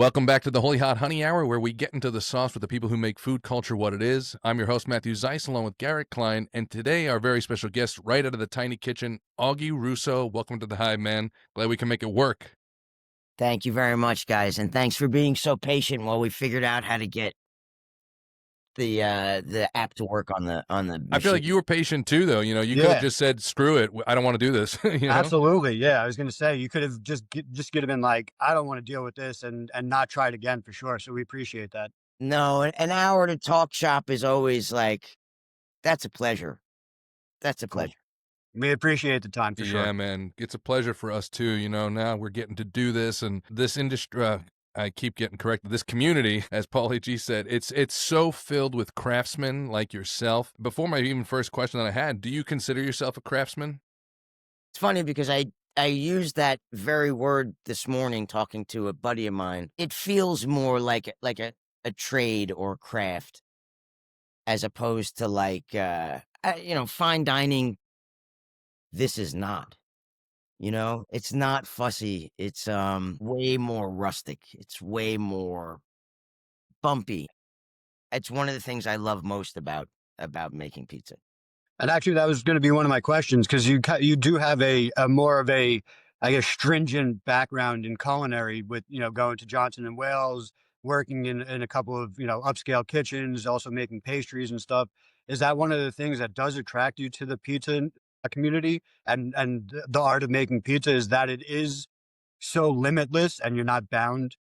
Welcome back to the Holy Hot Honey Hour, where we get into the sauce with the people who make food culture what it is. I'm your host, Matthew Zeiss, along with Garrett Klein, and today our very special guest right out of the tiny kitchen, Auggie Russo. Welcome to the Hive, man. Glad we can make it work. Thank you very much, guys, and thanks for being so patient while we figured out how to get the app to work on the I feel like machine. you were patient too, though. You could have Yeah, just said, screw it. I don't want to do this, absolutely. Yeah, I was gonna say you could have just could have been like, I don't want to deal with this and not try it again for sure. So we appreciate that. No, an hour to talk shop is always like that's a pleasure. That's a Cool. pleasure. We appreciate the time for Yeah, sure. man. It's a pleasure for us too. Now we're getting to do this and this industry. I keep getting corrected. This community, as Paul G said, it's so filled with craftsmen like yourself. Before my even first question that I had, do you consider yourself a craftsman? It's funny because I used that very word this morning talking to a buddy of mine. It feels more like a trade or craft as opposed to fine dining. This is not. It's not fussy. It's way more rustic. It's way more bumpy. It's one of the things I love most about making pizza. And actually, that was going to be one of my questions because you do have a more of a, I guess, stringent background in culinary with going to Johnson and Wales, working in a couple of upscale kitchens, also making pastries and stuff. Is that one of the things that does attract you to the pizza community and the art of making pizza? Is that it is so limitless and you're not bound?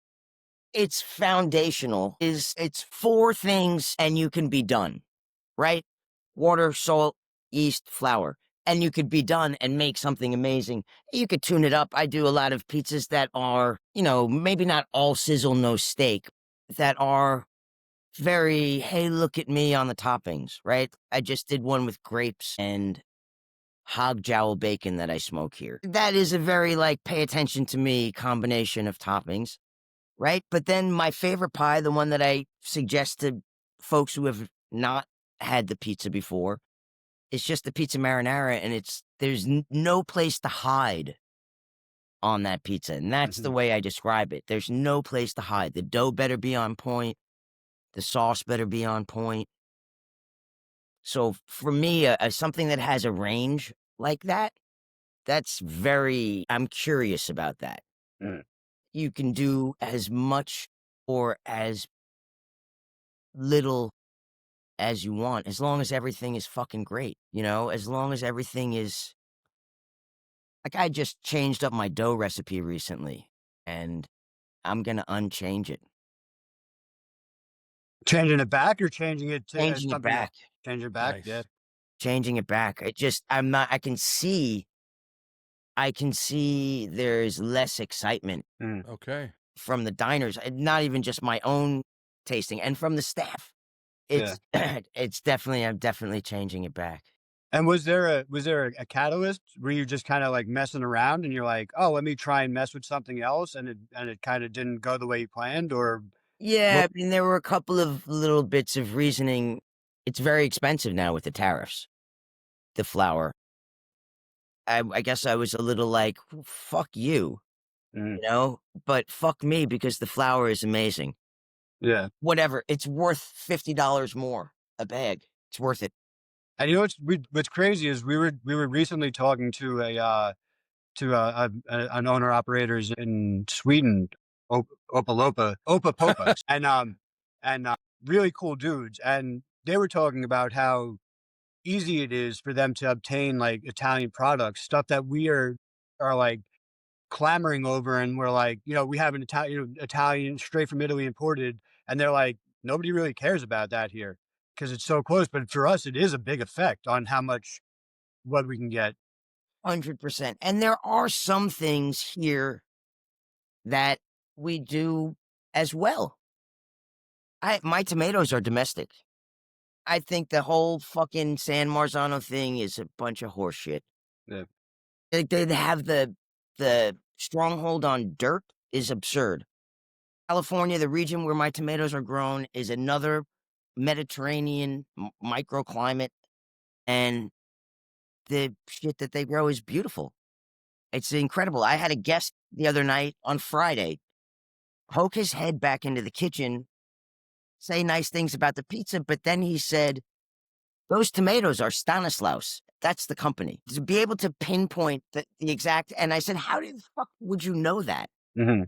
It's foundational. It's four things and you can be done, right? Water, salt, yeast, flour. And you could be done and make something amazing. You could tune it up. I do a lot of pizzas that are, maybe not all sizzle, no steak, that are very, hey, look at me on the toppings, right? I just did one with grapes and hog jowl bacon that I smoke here. That is a very pay attention to me combination of toppings, right? But then my favorite pie, the one that I suggest to folks who have not had the pizza before, is just the pizza marinara, and there's no place to hide on that pizza, and that's the Mhm. way I describe it. There's no place to hide. The dough better be on point. The sauce better be on point. So for me, something that has a range like that, I'm curious about that. Mm. You can do as much or as little as you want, as long as everything is fucking great, as long as everything is like I just changed up my dough recipe recently and I'm gonna unchange it. Changing it back or changing it to Changing it something else? back. Change it back, yeah. Nice. Changing it back. I'm not I can see there's less excitement Mm. Okay. from the diners, and not even just my own tasting, and from the staff. Yeah. It's I'm definitely changing it back. And was there a catalyst? Were you just kinda, like, messing around and you're like, "Oh, let me try and mess with something else," and it kinda didn't go the way you planned, or Yeah, what? I mean, there were a couple of little bits of reasoning. It's very expensive now with the tariffs, the flour. I guess I was a little like, "Well, fuck you, Mm, but fuck me because the flour is amazing. yeah. Whatever, it's worth $50 more a bag. It's worth it." And you know what's crazy is we were recently talking to an owner operators in Sweden, Opa Popas, and really cool dudes, and they were talking about how easy it is for them to obtain, like, Italian products, stuff that we are, like, clamoring over, and we're like, we have an Italian straight from Italy imported, and they're like, "Nobody really cares about that here because it's so close," but for us, it is a big effect on how much what we can get. 100%. And there are some things here that we do as well. My tomatoes are domestic. I think the whole fucking San Marzano thing is a bunch of horse shit. Yeah. They have the stronghold on dirt is absurd. California, the region where my tomatoes are grown, is another Mediterranean microclimate, and the shit that they grow is beautiful. It's incredible. I had a guest the other night on Friday poke his head back into the kitchen, say nice things about the pizza, but then he said, those tomatoes are Stanislaus. That's the company. To be able to pinpoint the exact, and I said, how the fuck would you know that? Hmm.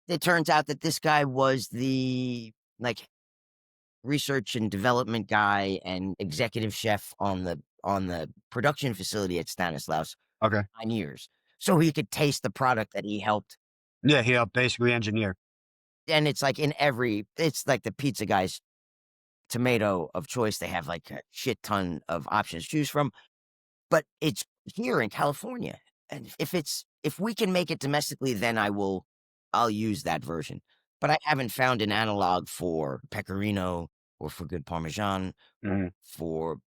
It turns out that this guy was the like research and development guy and executive chef on the production facility at Stanislaus Okay. 9 years. So he could taste the product that he helped. Yeah, he helped basically engineer. And it's like it's like the pizza guy's tomato of choice. They have like a shit ton of options to choose from, but it's here in California. And if we can make it domestically, then I'll use that version. But I haven't found an analog for pecorino or for good Parmesan Mhm. for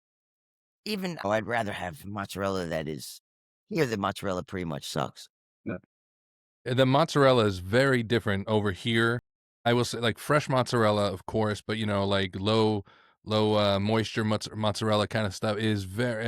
even, I'd rather have mozzarella that is here. The mozzarella pretty much sucks. Yeah. The mozzarella is very different over here. I will say, like, fresh mozzarella, of course, but, like, moisture mozzarella kinda stuff is very,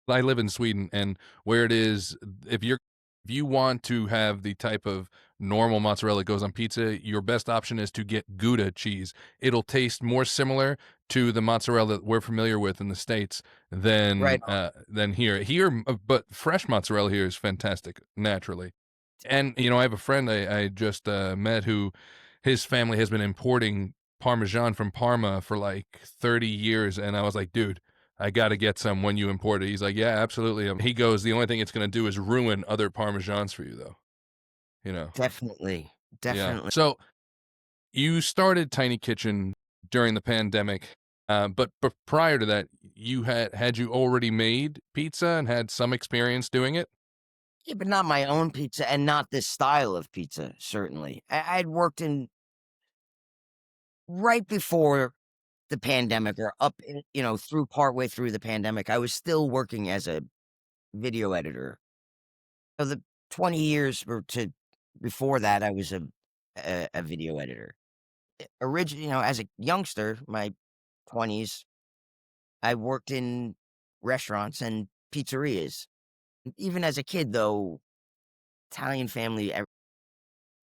I live in Sweden, and where it is, if you want to have the type of normal mozzarella that goes on pizza, your best option is to get Gouda cheese. It'll taste more similar to the mozzarella that we're familiar with in the States Right. than here. But fresh mozzarella here is fantastic, naturally. And, I have a friend I just met who his family has been importing Parmesan from Parma for like 30 years. And I was like, dude, I got to get some when you import it. He's like, yeah, absolutely. He goes, the only thing it's going to do is ruin other Parmesans for you, though. You know, Definitely. yeah. Definitely. So you started Tiny Kitchen during the pandemic. But prior to that, had you already made pizza and had some experience doing it? Yeah, but not my own pizza and not this style of pizza, certainly. I'd worked in right before the pandemic or through partway through the pandemic. I was still working as a video editor. So the 20 years or to before that, I was a video editor. Originally, as a youngster, my 20s, I worked in restaurants and pizzerias. Even as a kid, though, Italian family,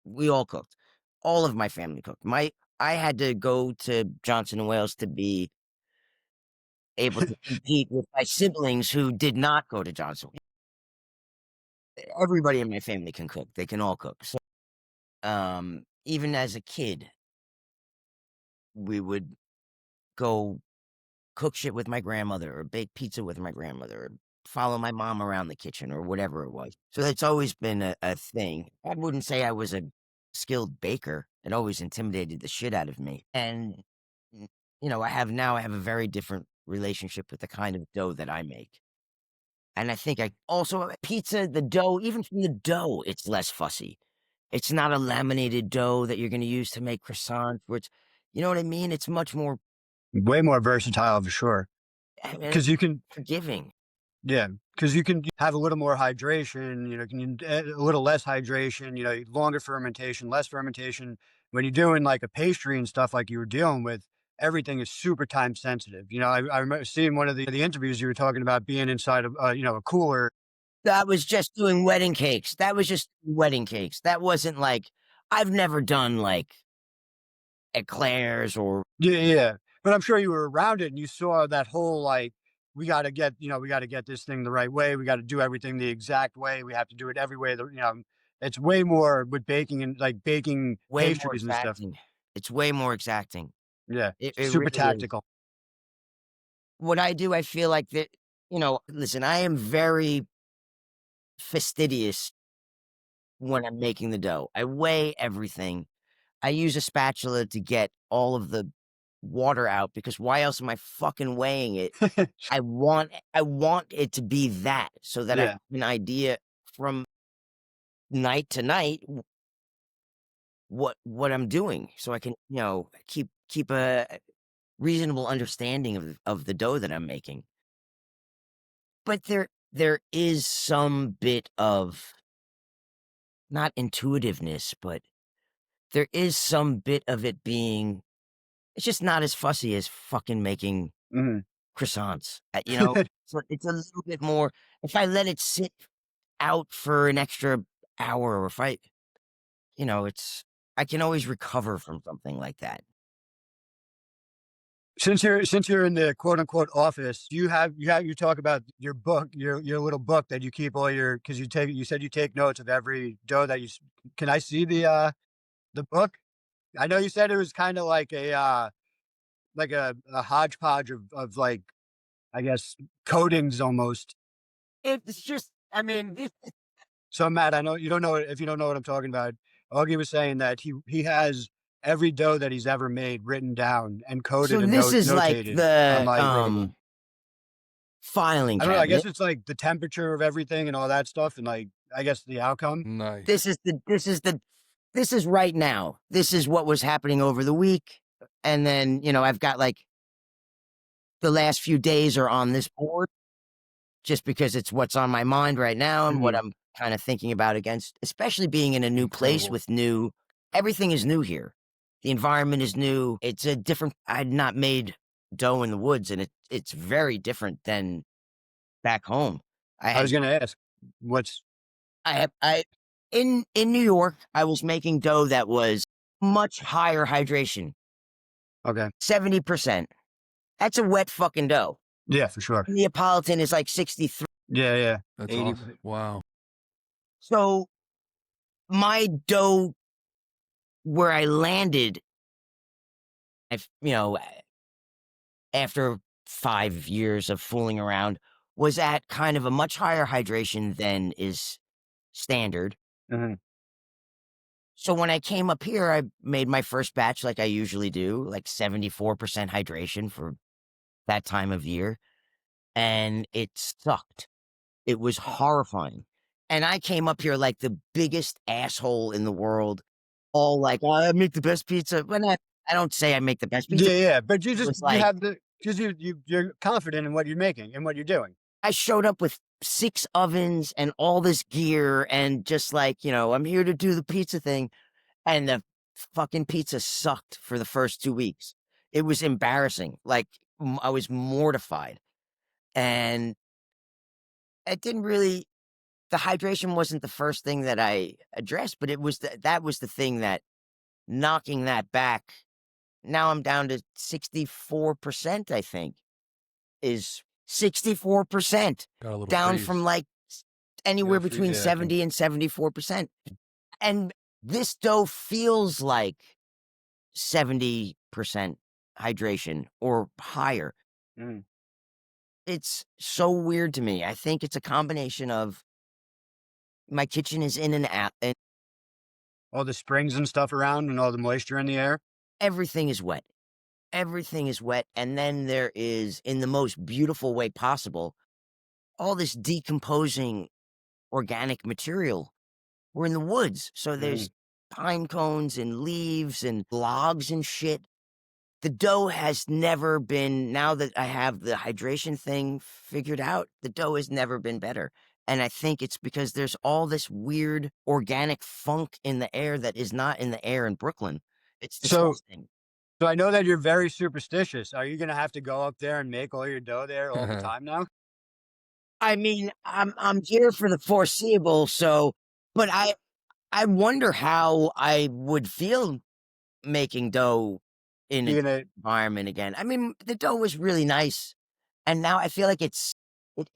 we all cooked. All of my family cooked. I had to go to Johnson and Wales to be able to compete with my siblings who did not go to Johnson. Everybody in my family can cook. They can all cook. So, even as a kid, we would go cook shit with my grandmother or bake pizza with my grandmother or follow my mom around the kitchen or whatever it was. So that's always been a thing. I wouldn't say I was a skilled baker. It always intimidated the shit out of me. And, I have a very different relationship with the kind of dough that I make. And I think I also, pizza, the dough, even from the dough, it's less fussy. It's not a laminated dough that you're going to use to make croissants, where you know what I mean? It's much more, Way more versatile for sure. I mean, Because you can, forgiving. yeah, because you can have a little more hydration, a little less hydration, longer fermentation, less fermentation. When you're doing like a pastry and stuff like you were dealing with, everything is super time sensitive. I remember seeing one of the interviews you were talking about being inside of, a cooler. That was just doing wedding cakes. That was just wedding cakes. That wasn't like, I've never done like eclairs or Yeah, yeah. But I'm sure you were around it and you saw that whole like, we got to get this thing the right way. We got to do everything the exact way. We have to do it every way. It's way more with baking and like baking way more pastries and stuff. exacting. It's way more exacting. Yeah, It super really is. tactical. What I do, I feel like that, listen, I am very fastidious when I'm making the dough. I weigh everything. I use a spatula to get all of the water out because why else am I fucking weighing it? I want it to be that so that I have Yeah. an idea from night to night what I'm doing so I can, keep a reasonable understanding of the dough that I'm making. But there is some bit of not intuitiveness, but there is some bit of it being it's just not as fussy as fucking making Mhm. croissants. So it's a little bit more if I let it sit out for an extra hour or if I it's I can always recover from something like that. Since you're in the quote unquote office, you talk about your book, your little book that you keep all your because you said you take notes of every dough that can I see the book? I know you said it was kind of like a hodgepodge of like I guess coatings almost. It's just, I mean, So Matt, I know you don't know if you don't know what I'm talking about. Augie was saying that he has every dough that he's ever made written down and so coded and this is like notated on the like filing I don't know. I guess cabinet. it's like the temperature of everything and all that stuff, and like I guess the outcome. Nice. This is right now. This is what was happening over the week. And then, I've got like the last few days are on this board just because it's what's on my mind right now and what Mhm. I'm kind of thinking about against, especially being in a new place Incredible. with everything is new here. The environment is new. It's a different, I'd not made dough in the woods and it's very different than back home. I I had, was gonna ask, what's in New York, I was making dough that was much higher hydration, okay? 70%. That's a wet fucking dough. Yeah, for sure. Neapolitan is like 63. Yeah, yeah. That's 80. awesome. Wow. So my dough where I landed, if after 5 years of fooling around, was at kind of a much higher hydration than is standard. Mhm. So when I came up here, I made my first batch like I usually do, like 74% hydration for that time of year. And it sucked. It was horrifying. And I came up here like the biggest asshole in the world, all like, "Oh, I make the best pizza." I don't say I make the best pizza. Yeah, yeah. But It was you like have the because you're confident in what you're making and what you're doing. I showed up with 6 ovens and all this gear and just like, I'm here to do the pizza thing. And the fucking pizza sucked for the first 2 weeks. It was embarrassing. Like I was mortified. And it didn't really the hydration wasn't the first thing that I addressed, but that was the thing that knocking that back. Now I'm down to 64%, I think. Is 64% Got a little down freeze. from like You got anywhere a freeze. between Yeah, 70 and 74%. And this dough feels like 70% hydration or higher. Mm. It's so weird to me. I think it's a combination of my kitchen is in and out, and All the springs and stuff around and all the moisture in the air. everything is wet. Everything is wet. And then there is, in the most beautiful way possible, all this decomposing organic material. We're in the woods. So Mm. there's pine cones and leaves and logs and shit. The dough has never been, now that I have the hydration thing figured out, the dough has never been better. And I think it's because there's all this weird organic funk in the air that is not in the air in Brooklyn. It's So disgusting. so I know that you're very superstitious. Are you gonna have to go up there and make all your dough there all the yeah. time now? I mean, I'm here for the foreseeable, so but I wonder how I would feel making dough in a You're gonna environment again. I mean, the dough was really nice, and now I feel like it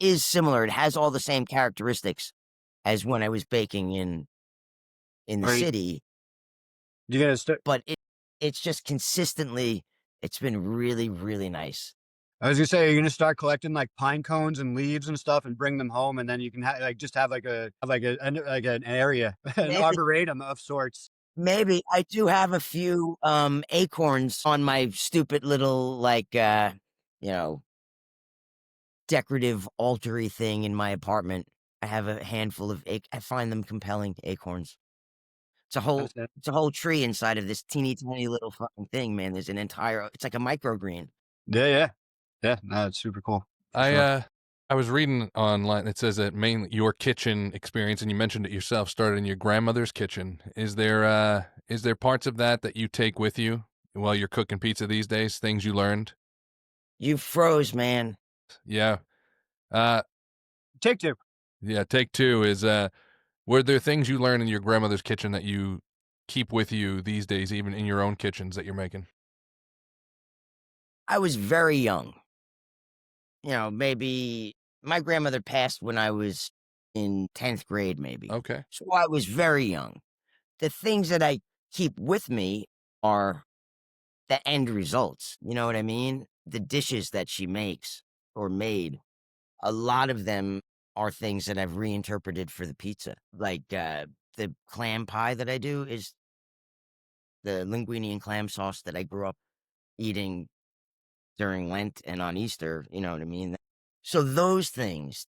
is similar. It has all the same characteristics as when I was baking in the are you city, you're gonna start but it's just consistently it's been really, really nice. I was gonna say, you're gonna start collecting like pine cones and leaves and stuff and bring them home, and then you can just have like an area, an Maybe arboretum of sorts. maybe I do have a few acorns on my stupid little like you know, decorative altar-y thing in my apartment. I have a handful of I find them compelling acorns. It's a whole That's it. it's a whole tree inside of this teeny tiny little fucking thing, man. There's an entire it's like a microgreen. Yeah, yeah. Yeah, no, it's super cool for I sure. uh I was reading online. It says that mainly your kitchen experience, and you mentioned it yourself, started in your grandmother's kitchen. Is there parts of that that you take with you while you're cooking pizza these days? Things you learned? You froze, man. Yeah. Uh Take two. yeah, take two is were there things you learned in your grandmother's kitchen that you keep with you these days, even in your own kitchens that you're making? I was very young. Maybe my grandmother passed when I was in 10th grade, maybe. Okay. So I was very young. The things that I keep with me are the end results. You know what I mean? The dishes that she makes or made, a lot of them are things that I've reinterpreted for the pizza. Like the clam pie that I do is the linguine and clam sauce that I grew up eating during Lent and on Easter. You know what I mean? So those things,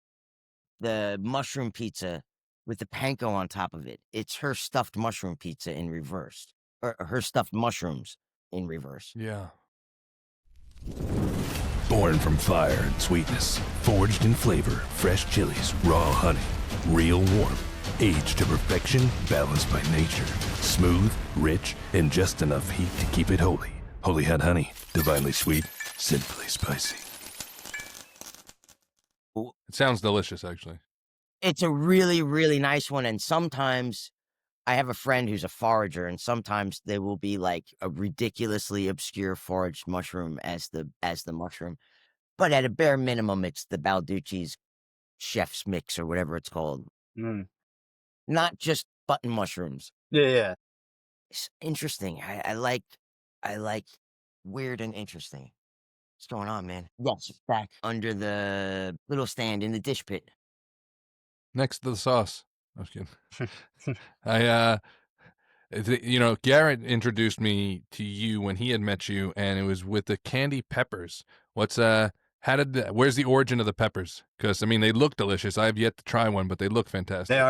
the mushroom pizza with the panko on top of it, it's her stuffed mushroom pizza in reverse, or her stuffed mushrooms in reverse. Yeah. Born from fire and sweetness, forged in flavor, fresh chilies, raw honey, real warmth, aged to perfection, balanced by nature, smooth, rich, and just enough heat to keep it holy. Holy Head Honey, divinely sweet, simply spicy. It sounds delicious, actually. It's a really, really nice one. And sometimes I have a friend who's a forager, and sometimes there will be like a ridiculously obscure foraged mushroom as the mushroom. But at a bare minimum, it's the Balducci's chef's mix or whatever it's called. Mm. Not just button mushrooms. Yeah, yeah. It's interesting. I like weird and interesting. What's going on, man? Yes, back under the little stand in the dish pit. Next to the sauce. I was kidding. Garrett introduced me to you when he had met you, and it was with the candy peppers. Where's the origin of the peppers? Because, I mean, they look delicious. I have yet to try one, but they look fantastic. They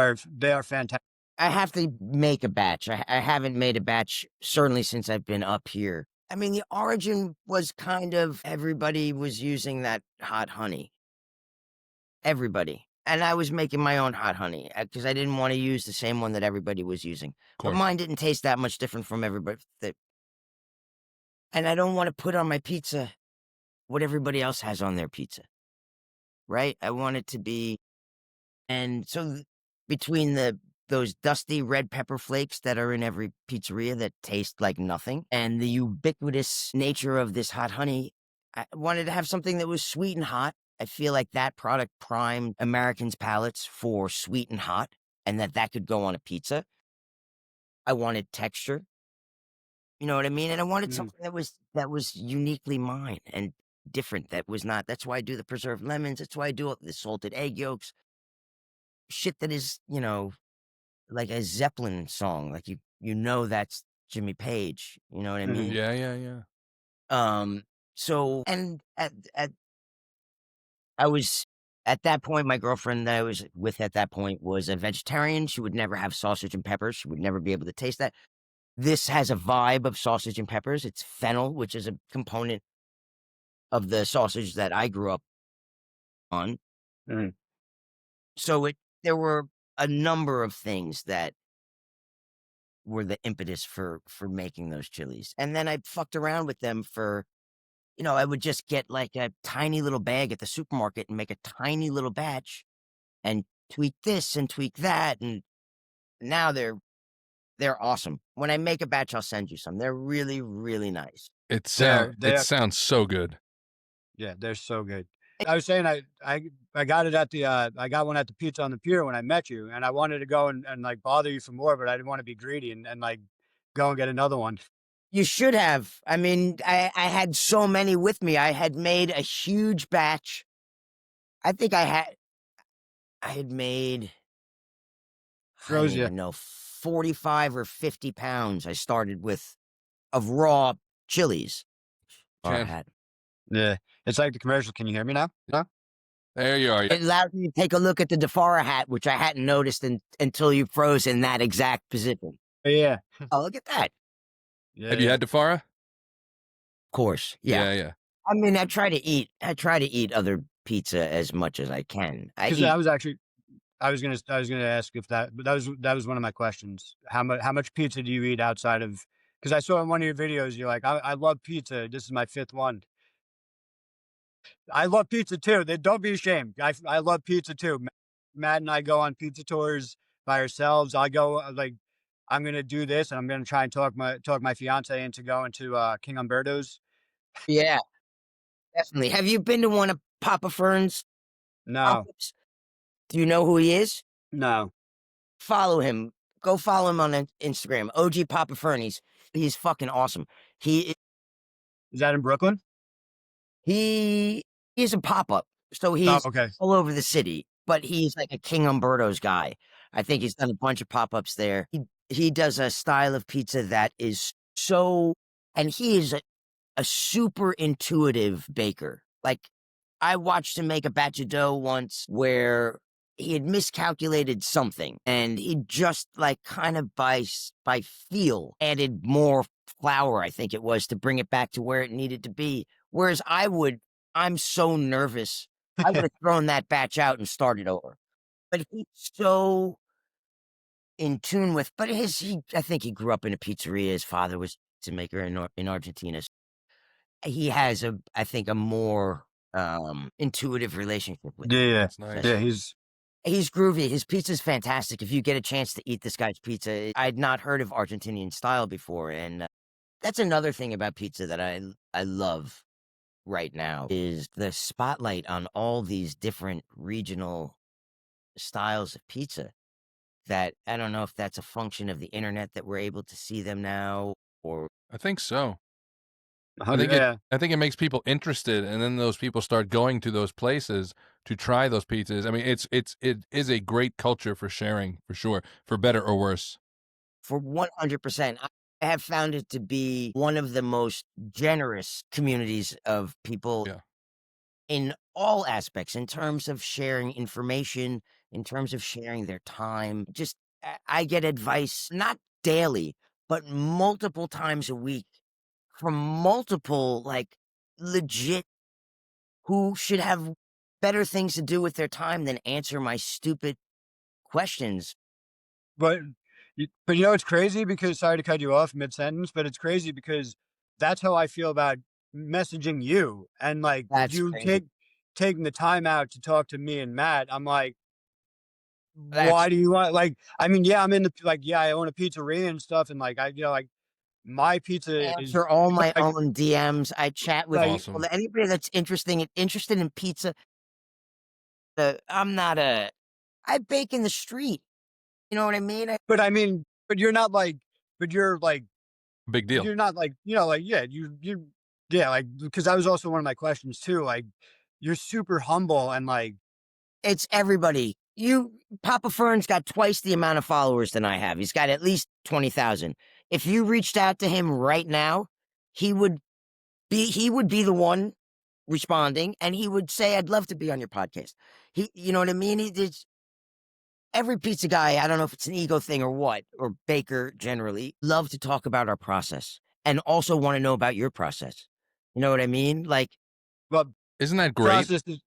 are fantastic. I have to make a batch. I haven't made a batch, certainly since I've been up here. I mean, the origin was kind of everybody was using that hot honey. Everybody. And I was making my own hot honey because I didn't want to use the same one that everybody was using. But mine didn't taste that much different from everybody. And I don't want to put on my pizza what everybody else has on their pizza. Right? I want it to be. And so between those dusty red pepper flakes that are in every pizzeria that taste like nothing, and the ubiquitous nature of this hot honey, I wanted to have something that was sweet and hot. I feel like that product primed Americans' palates for sweet and hot, and that could go on a pizza. I wanted texture. You know what I mean? And I wanted something that was uniquely mine and different. That was not. That's why I do the preserved lemons. That's why I do the salted egg yolks. Shit that is, like a Zeppelin song. Like that's Jimmy Page. You know what I mean? Yeah, yeah, yeah. So, and I was at that point, my girlfriend that I was with at that point was a vegetarian. She would never have sausage and peppers. She would never be able to taste that. This has a vibe of sausage and peppers. It's fennel, which is a component of the sausage that I grew up on. Mm. So there were a number of things that were the impetus for making those chilies. And then I fucked around with them for, I would just get like a tiny little bag at the supermarket and make a tiny little batch and tweak this and tweak that. And now they're awesome. When I make a batch, I'll send you some. They're really, really nice. It sounds so good. Yeah, they're so good. I was saying I got it at the I got one at the Pizza on the Pier when I met you, and I wanted to go and like bother you for more, but I didn't want to be greedy and like go and get another one. You should have. I mean, I had so many with me. I had made a huge batch. I think I had made Froze you. 45 or 50 pounds. I started with of raw chilies. Yeah, it's like the commercial. Can you hear me now? No? There you are. It allowed me to take a look at the DeFara hat, which I hadn't noticed until you froze in that exact position. Yeah. Oh, look at that. Yeah. Have you had DeFara? Of course. Yeah. Yeah. I mean, I try to eat other pizza as much as I can. I was gonna ask if that was one of my questions. How much pizza do you eat outside of? Because I saw in one of your videos, you're like, I love pizza. This is my 5th one. I love pizza too. Don't be ashamed. I love pizza too. Matt and I go on pizza tours by ourselves. I I'm gonna do this, and I'm gonna try and talk my fiance into going to King Umberto's. Yeah, definitely. Have you been to one of Papa Fern's No, pop-ups? Do you know who he is? no. Follow him. Go follow him on Instagram. OG Papa Fern. He's fucking awesome. He Is that in Brooklyn? he is a pop-up. So Oh, he's okay. all over the city, but he's like a King Umberto's guy. I think he's done a bunch of pop-ups there. He does a style of pizza that is so, and he is a super intuitive baker. Like, I watched him make a batch of dough once where he had miscalculated something and he just like kind of by feel added more flour, I think it was, to bring it back to where it needed to be. Whereas I'm so nervous. I would have thrown that batch out and started over. But he's so in tune with, but I think he grew up in a pizzeria. His father was a pizza maker in Argentina. He has I think a more intuitive relationship with Yeah, it. yeah, That's nice. yeah. He's groovy. His pizza's fantastic. If you get a chance to eat this guy's pizza, I'd not heard of Argentinian style before, and that's another thing about pizza that I love right now is the spotlight on all these different regional styles of pizza. That I don't know if that's a function of the internet that we're able to see them now, or I think so. Yeah. I think it makes people interested, and then those people start going to those places to try those pizzas. I mean, it is a great culture for sharing, for sure, for better or worse. for 100%. I have found it to be one of the most generous communities of people Yeah. in all aspects, in terms of sharing information, in terms of sharing their time. Just, I get advice, not daily, but multiple times a week from multiple, like, legit, who should have better things to do with their time than answer my stupid questions. But but you know it's crazy because sorry to cut you off mid sentence, but it's crazy because that's how I feel about messaging you and like That's you crazy. taking the time out to talk to me and Matt. I'm like, That's why do you want like? I mean, yeah, I'm in the like, yeah, I own a pizzeria and stuff, and like like my pizza is answer all my like own DMs. I chat with like. people. Awesome. Anybody that's interested in pizza. I'm not I bake in the street. You know what I mean? But I mean, but you're not like, but you're like, Big but deal. you're not like, like, yeah, yeah, like, because that was also one of my questions too. Like, you're super humble and like, It's everybody. Papa Fern's got twice the amount of followers than I have. He's got at least 20,000. If you reached out to him right now, he would he would be the one responding, and he would say, "I'd love to be on your podcast." You know what I mean? It's every pizza guy. I don't know if it's an ego thing or what, or baker generally, love to talk about our process and also want to know about your process. You know what I mean? Like, well, Isn't that great? process is,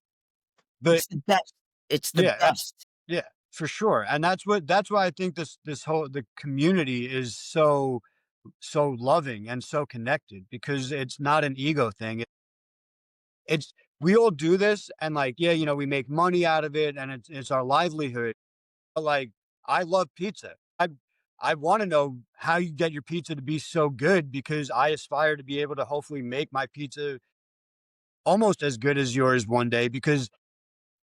but it's the best. It's the yeah, best. yeah, for sure. And that's why I think this whole the community is so loving and so connected because it's not an ego thing. It's we all do this and like, yeah, we make money out of it and it's our livelihood. But like, I love pizza. I want to know how you get your pizza to be so good because I aspire to be able to hopefully make my pizza almost as good as yours one day because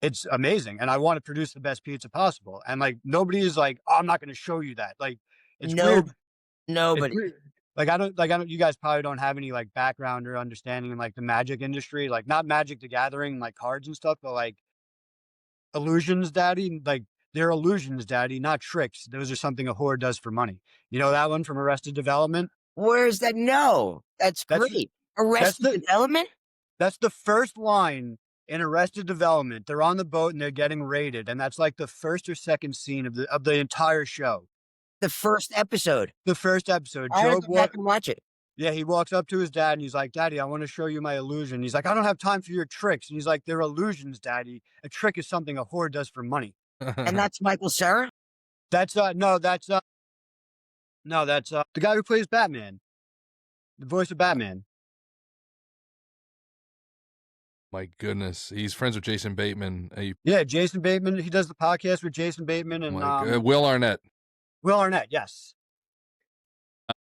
it's amazing and I want to produce the best pizza possible. And like nobody is like, oh, I'm not going to show you that. Like it's No, weird. It's nobody. weird. Like I don't you guys probably don't have any like background or understanding in like the magic industry, like not Magic the Gathering, like cards and stuff, but like illusions, daddy. Like they're illusions, daddy, not tricks. Those are something a whore does for money. You know that one from Arrested Development? Where's that? No, that's That's great. that's Arrested the Development. that's the first line in Arrested Development. They're on the boat and they're getting raided, and that's like the first or second scene of the entire show. The first episode. The first episode, I gotta Job go back and watch it. yeah, he walks up to his dad and he's like, "Daddy, I want to show you my illusion." He's like, "I don't have time for your tricks." And he's like, "They're illusions, Daddy. A trick is something a whore does for money." And that's Michael Cera. That's no, that's the guy who plays Batman, the voice of Batman. My goodness, he's friends with Jason Bateman. Yeah, Jason Bateman. He does the podcast with Jason Bateman and Will Arnett. Will Arnett. Yes.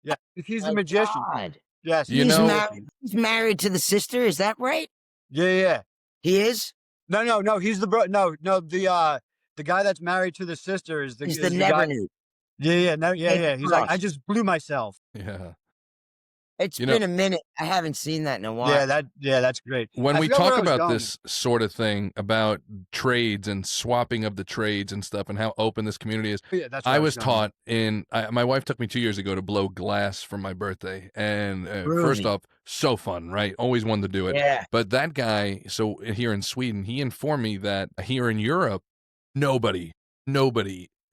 Yeah, he's a My magician. God. Yes, You he's a know, magician. He's married to the sister. Is that right? Yeah, yeah. He is. No, he's the no, the guy that's married to the sister He's the the guy. never knew. Yeah. He's like, I Cross. just blew myself. yeah. It's You know, been a minute. I haven't seen that in a while. That's great. when I we forgot where talk I was about going. this sort of thing about trades and swapping of the trades and stuff and how open this community is, Yeah, that's where I I was going. taught my wife took me 2 years ago to blow gross for my birthday. And first Groovy. off, so fun, right? Always wanted to do it. Yeah. But that guy, so here in Sweden, he informed me that here in Europe, nobody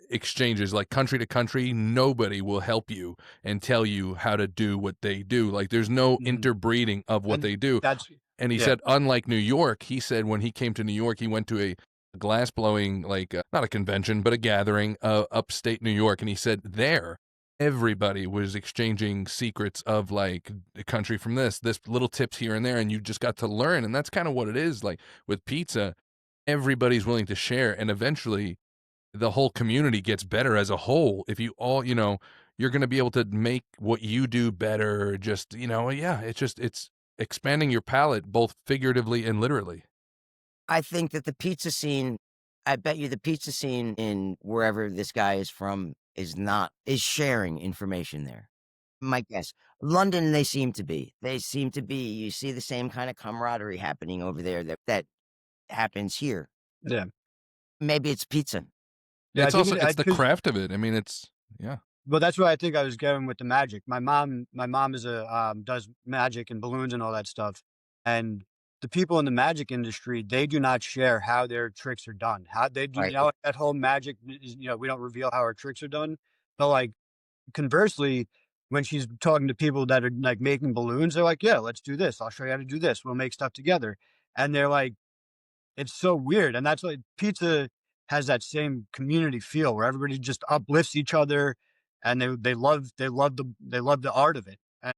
exchanges, like country to country, nobody will help you and tell you how to do what they do. Like there's no Mhm. interbreeding of what And they do. that's And he yeah. said, unlike New York, he said when he came to New York, he went to a glass blowing, like not a convention, but a gathering upstate New York. And he said there, everybody was exchanging secrets of like the country from this little tips here and there. And you just got to learn. And that's kind of what it is like with pizza. Everybody's willing to share. And eventually the whole community gets better as a whole. If you all, you're going to be able to make what you do better. Just, yeah, it's expanding your palate, both figuratively and literally. I think that the pizza scene, I bet you the pizza scene in wherever this guy is from is sharing information there. My guess. London, they seem to be. You see the same kind of camaraderie happening over there that happens here. Yeah. Maybe it's pizza. Yeah, It's I think also, it's the 'cause craft of it. I mean, it's, yeah. well, that's what I think I was getting with the magic. My mom is does magic and balloons and all that stuff. And the people in the magic industry, they do not share how their tricks are done. How they do, Right. that whole magic is, we don't reveal how our tricks are done. But like conversely, when she's talking to people that are like making balloons, they're like, yeah, let's do this. I'll show you how to do this. We'll make stuff together. And they're like, it's so weird, and that's like pizza has that same community feel where everybody just uplifts each other, and they love the art of it. And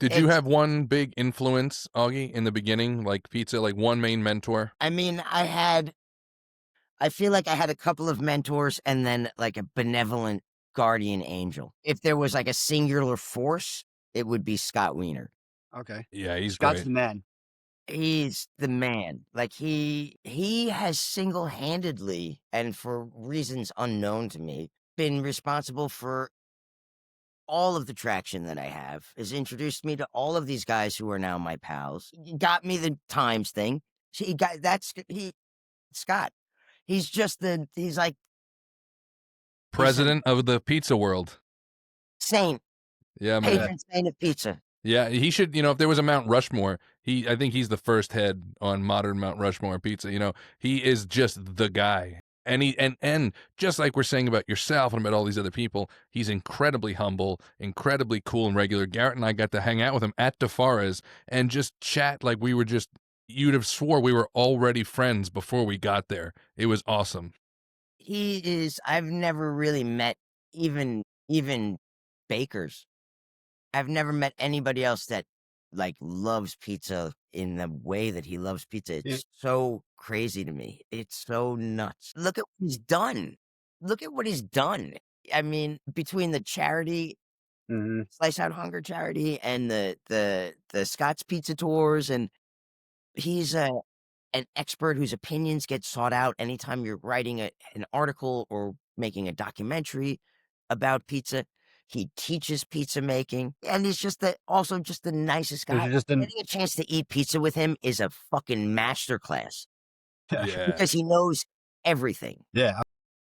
Did you It's, have one big influence, Augie, in the beginning, like pizza, like one main mentor? I mean, I feel like I had a couple of mentors and then like a benevolent guardian angel. If there was like a singular force, it would be Scott Wiener. okay, Yeah, he's Scott's great. the man. He's the man. Like he has single-handedly and for reasons unknown to me been responsible for all of the traction that I have. Has introduced me to all of these guys who are now my pals. He got me the Times thing. Scott. He's like President of the pizza world. saint, Yeah, man. patron saint of pizza. Yeah, he should, if there was a Mount Rushmore, I think he's the first head on modern Mount Rushmore pizza. He is just the guy. And and just like we're saying about yourself and about all these other people, he's incredibly humble, incredibly cool and regular. Garrett and I got to hang out with him at DeFara's and just chat like we were just, you'd have swore we were already friends before we got there. It was awesome. I've never really met even bakers. I've never met anybody else that like loves pizza in the way that he loves pizza. Yeah. It's so crazy to me. It's so nuts. Look at what he's done. I mean, between the charity, hmm Slice Out Hunger charity, and the Scott's Pizza Tours, and he's an expert whose opinions get sought out anytime you're writing an article or making a documentary about pizza. He teaches pizza making, and he's also just the nicest guy. Getting a chance to eat pizza with him is a fucking masterclass Yeah. because he knows everything. Yeah.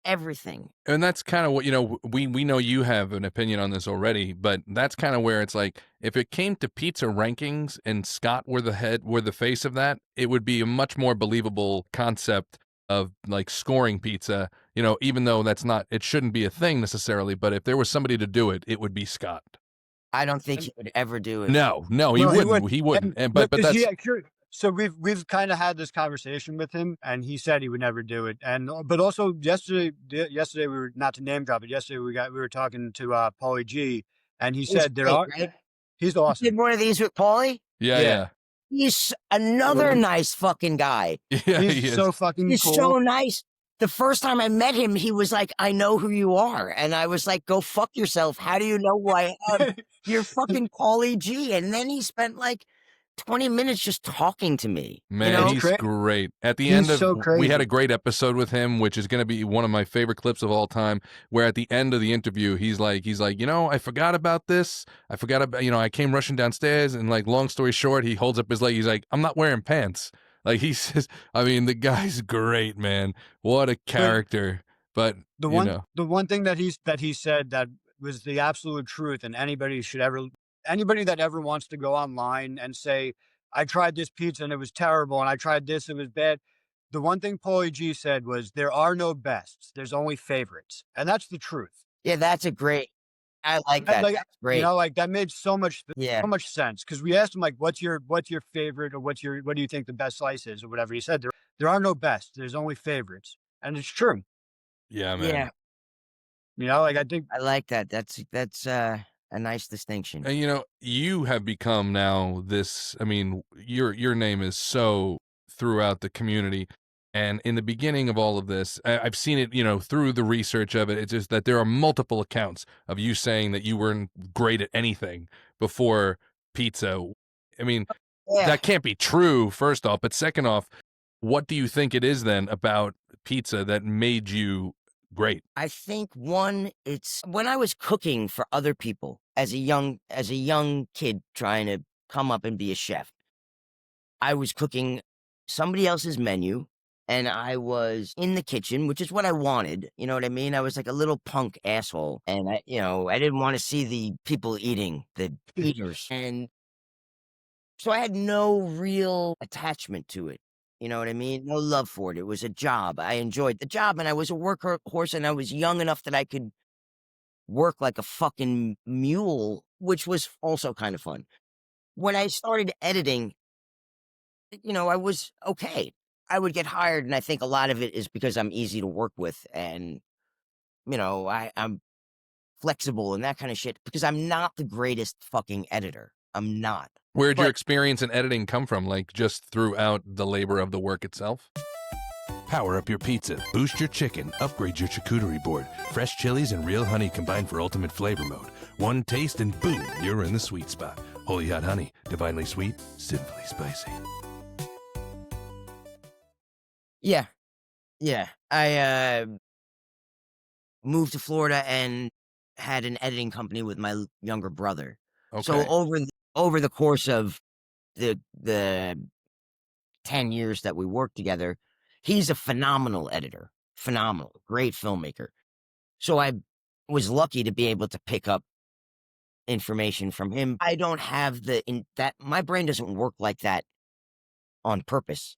Everything. And that's kind of what, we know you have an opinion on this already, but that's kind of where it's like, if it came to pizza rankings and Scott were the face of that, it would be a much more believable concept of like scoring pizza, even though it shouldn't be a thing necessarily, but if there was somebody to do it, it would be Scott. I don't think he would ever do it. No, he wouldn't. But that's, sure. So we've kind of had this conversation with him, and he said he would never do it. And but also yesterday we were, not to name drop it. Yesterday we were talking to Paulie G, and he said Right? He's You awesome. did one of these with Paulie? yeah. He's another nice fucking guy. Yeah, He's so fucking He's cool. so nice. the first time I met him, he was like, "I know who you are," and I was like, "Go fuck yourself. How do you know who I am? You're fucking Paulie G." And then he spent like 20 minutes just talking to me. Man, It's he's great. At the He's end of so we had crazy. a great episode with him, which is going to be one of my favorite clips of all time, where at the end of the interview, he's like, I forgot about this. I forgot about, I came rushing downstairs and like, long story short, he holds up his leg. He's like, I'm not wearing pants. Like he says, I mean, the guy's great, man. What a character. But, The one thing that he said that was the absolute truth, and anybody that ever wants to go online and say, I tried this pizza and it was terrible, and I tried this, it was bad. The one thing Paulie G said was, there are no bests, there's only favorites. And that's the truth. Yeah, that's a great. I like that. Like, That's great. like that made so much sense. Cause we asked him, like, what's your favorite, or what do you think the best slice is, or whatever. He said, there are no bests, there's only favorites. And it's true. yeah, man. Yeah, Like I think I like that. That's a nice distinction. And you have become now this, I mean, your name is so throughout the community. And in the beginning of all of this, I've seen it, through the research of it. It's just that there are multiple accounts of you saying that you weren't great at anything before pizza. I mean, Yeah. that can't be true, first off. But second off, what do you think it is then about pizza that made you great? I think one, it's when I was cooking for other people as a young kid trying to come up and be a chef. I was cooking somebody else's menu, and I was in the kitchen, which is what I wanted. You know what I mean? I was like a little punk asshole, and I didn't want to see the people eating, the eaters, and so I had no real attachment to it. You know what I mean? No love for it. It was a job. I enjoyed the job, and I was a workhorse, and I was young enough that I could work like a fucking mule, which was also kind of fun. When I started editing, I was okay. I would get hired, and I think a lot of it is because I'm easy to work with, and I'm flexible and that kind of shit, because I'm not the greatest fucking editor. I'm not. Where'd your But experience in editing come from? Like just throughout the labor of the work itself? Power up your pizza, boost your chicken, upgrade your charcuterie board. Fresh chilies and real honey combined for ultimate flavor mode. One taste and boom, you're in the sweet spot. Holy hot honey, divinely sweet, sinfully spicy. yeah, I moved to Florida and had an editing company with my younger brother. Okay. So over the course of the 10 years that we worked together, he's a phenomenal editor, phenomenal, great filmmaker. So I was lucky to be able to pick up information from him. I don't have my brain doesn't work like that on purpose.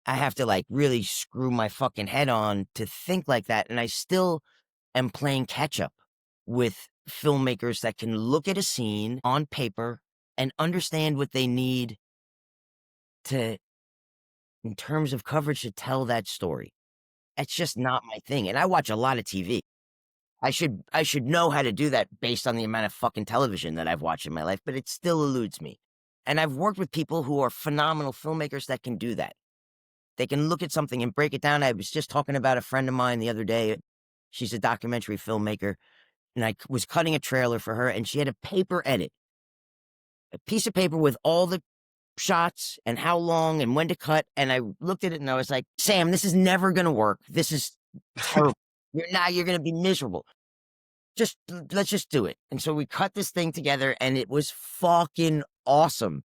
I have to like really screw my fucking head on to think like that. And I still am playing catch up with filmmakers that can look at a scene on paper and understand what they need to, in terms of coverage, to tell that story. It's just not my thing. And I watch a lot of TV. I should know how to do that based on the amount of fucking television that I've watched in my life, but it still eludes me. And I've worked with people who are phenomenal filmmakers that can do that. They can look at something and break it down. I was just talking about a friend of mine the other day. She's a documentary filmmaker, and I was cutting a trailer for her, and she had a paper edit, a piece of paper with all the shots and how long and when to cut. And I looked at it and I was like, Sam, this is never going to work. This is terrible. You're going to be miserable. Let's just do it. And so we cut this thing together, and it was fucking awesome.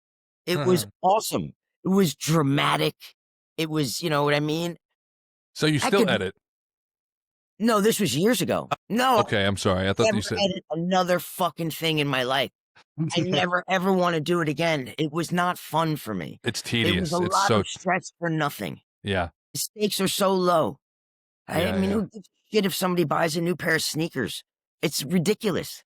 It was awesome. It was dramatic. It was, you know what I mean? So you still edit? No, this was years ago. No. Okay, I'm sorry. I thought never you said edit another fucking thing in my life. I never ever want to do it again. It was not fun for me. It's It tedious. was a It's lot so of stress for nothing. yeah. The stakes are so low. I Yeah, mean, yeah. who gives a shit if somebody buys a new pair of sneakers? It's ridiculous.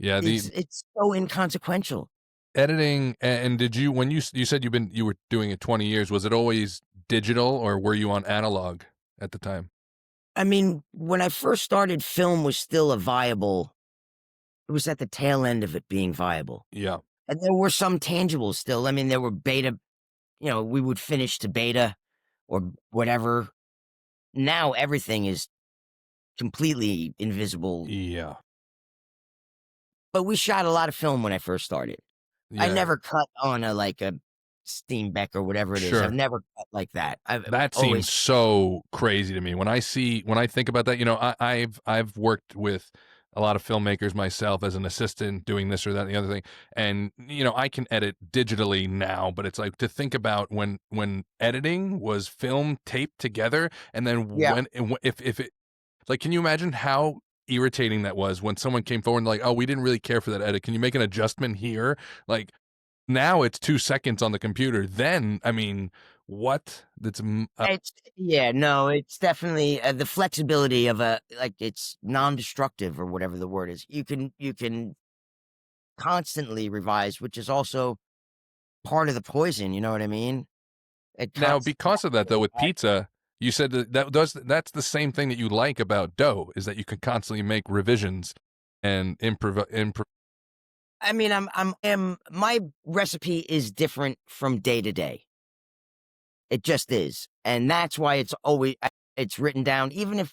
Yeah, It's so inconsequential. editing. And did you, when you said you were doing it 20 years, was it always digital or were you on analog at the time? I mean, when I first started, film was still it was at the tail end of it being viable. Yeah. And there were some tangibles still. I mean, there were beta, we would finish to beta or whatever. now everything is completely invisible. Yeah. But we shot a lot of film when I first started. I Yeah. never cut on a Steenbeck or whatever it is. Sure. I've never cut like that. I've That always seems so crazy to me. When I think about that, you know, I've worked with a lot of filmmakers myself as an assistant doing this or that and the other thing. And, you know, I can edit digitally now, but it's like to think about when editing was film taped together and then yeah. if it, like, can you imagine how irritating that was when someone came forward and like, oh, we didn't really care for that edit. Can you make an adjustment here? Like, now it's 2 seconds on the computer. Then, I mean, what? That's It's definitely the flexibility of it's non-destructive or whatever the word is. You can constantly revise, which is also part of the poison. You know what I mean? now because of that though with pizza, you said that's the same thing that you like about dough is that you can constantly make revisions and improv. I mean, my recipe is different from day to day. It just is, and that's why it's written down. Even if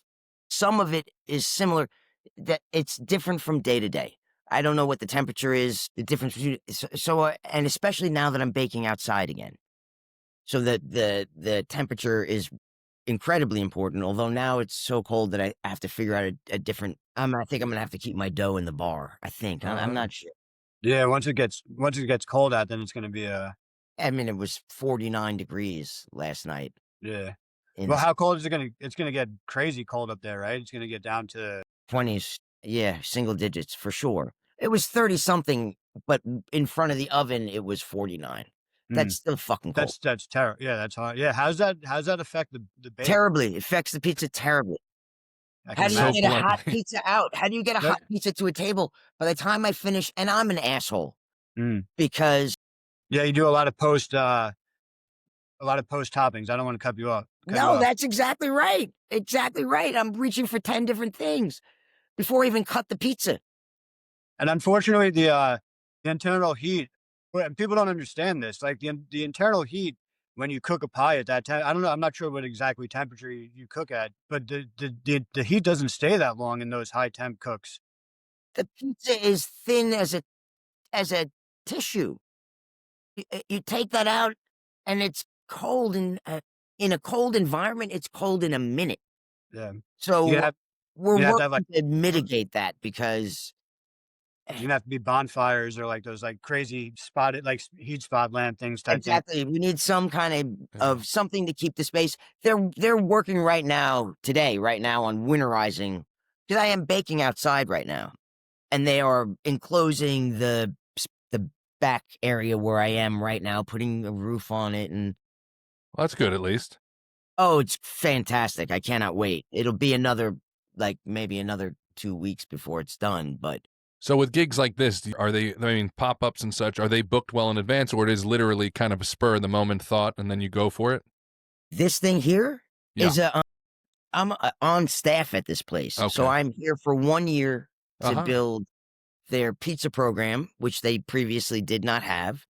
some of it is similar, that it's different from day to day. I don't know what the temperature is, the difference between and especially now that I'm baking outside again, so the temperature is incredibly important. Although now it's so cold that I have to figure out a different. I think I'm gonna have to keep my dough in the bar. I think I'm not sure. Yeah, once it gets cold out, then it's gonna be I mean, it was 49 degrees last night. yeah. In Well, how cold is it gonna? It's gonna get crazy cold up there, right? It's gonna get down to 20s. Yeah, single digits for sure. It was 30 something, but in front of the oven, it was 49. That's still fucking cold. that's terrible. Yeah, that's hard. Yeah, how's that affect the bake? Terribly. It affects the pizza terribly. I How can do you imagine. get a hot pizza out? How do you get a That- hot pizza to a table by the time I finish? And I'm an asshole Mm. because Yeah, you do a lot of post toppings. I don't want to cut you off. no, that's exactly right. Exactly right. I'm reaching for 10 different things before I even cut the pizza. And unfortunately, the internal heat. People don't understand this. Like the internal heat when you cook a pie at that time. I don't know. I'm not sure what exactly temperature you cook at, but the heat doesn't stay that long in those high temp cooks. The pizza is thin as a tissue. You take that out, and it's cold in a cold environment. It's cold in a minute. Yeah. So You have we're you have to working have to mitigate that because you have to be bonfires or like those like crazy spotted like heat spot lamp things type thing. exactly we need some kind Yeah. of something to keep the space. They're working right now on winterizing because I am baking outside right now, and they are enclosing the back area where I am right now, putting a roof on it, and Well, that's good at least. oh, it's fantastic. I cannot wait. It'll be maybe another 2 weeks before it's done, but So with gigs like this, are they, I mean, pop-ups and such, are they booked well in advance or it is literally kind of a spur of the moment thought and then you go for it? this thing here Yeah. is I'm on staff at this place. So Okay. I'm here for 1 year to Uh-huh. build their pizza program, which they previously did not have.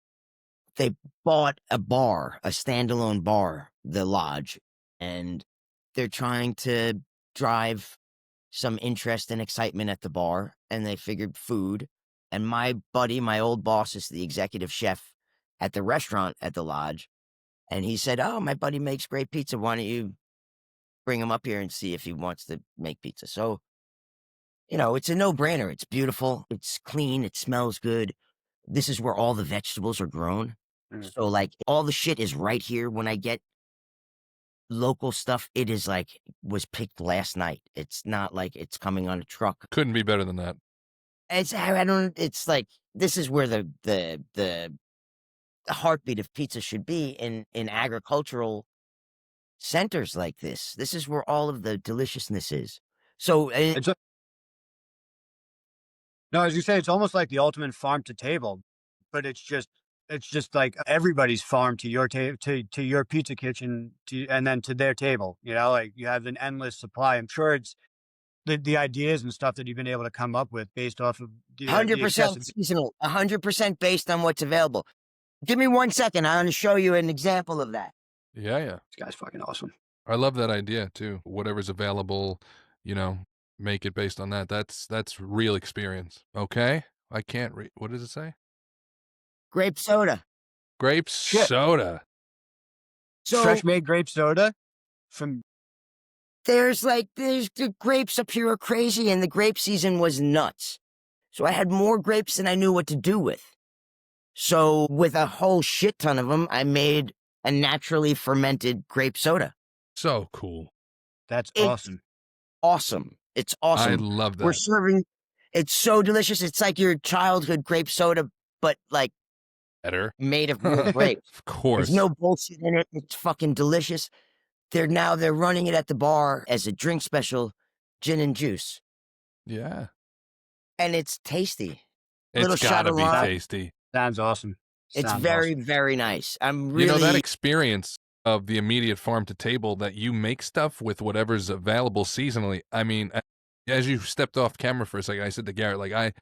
They bought a standalone bar, the Lodge, and they're trying to drive some interest and excitement at the bar, and they figured food. And my buddy, my old boss, is the executive chef at the restaurant at the Lodge. And he said, oh, my buddy makes great pizza. Why don't you bring him up here and see if he wants to make pizza? So, it's a no-brainer. It's beautiful. It's clean. It smells good. This is where all the vegetables are grown. Mm. So, all the shit is right here. When I get local stuff, it is was picked last night. It's not like it's coming on a truck. Couldn't be better than that. It's like this is where the heartbeat of pizza should be in agricultural centers like this. This is where all of the deliciousness is. So No, as you say, it's almost like the ultimate farm to table, but it's just like everybody's farm to your to your pizza kitchen and then to their table. Like you have an endless supply. I'm sure it's the ideas and stuff that you've been able to come up with based off of 100% seasonal, 100% based on what's available. Give me 1 second. I want to show you an example of that. Yeah. This guy's fucking awesome. I love that idea too. Whatever's available, you know, make it based on that. That's real experience. Okay? I can't read. What does it say? Grape soda. Grape Shit. soda. So Fresh made grape soda from there's the grapes up here are crazy, and the grape season was nuts. So I had more grapes than I knew what to do with. So with a whole shit ton of them, I made a naturally fermented grape soda. So cool. that's It's awesome. awesome. It's I awesome. love We're that. serving. It's so delicious. It's like your childhood grape soda, but like Better. made of real grapes. Of There's course. no bullshit in it. It's fucking delicious. They're running it at the bar as a drink special, gin and juice, Yeah. and it's tasty. It's Little shot gotta of be lime. tasty. Sounds awesome. It's Sounds very, awesome. very nice. I'm You know, that really experience of the immediate farm to table that you make stuff with whatever's available seasonally. I mean, as you stepped off camera for a second, I said to Garrett, like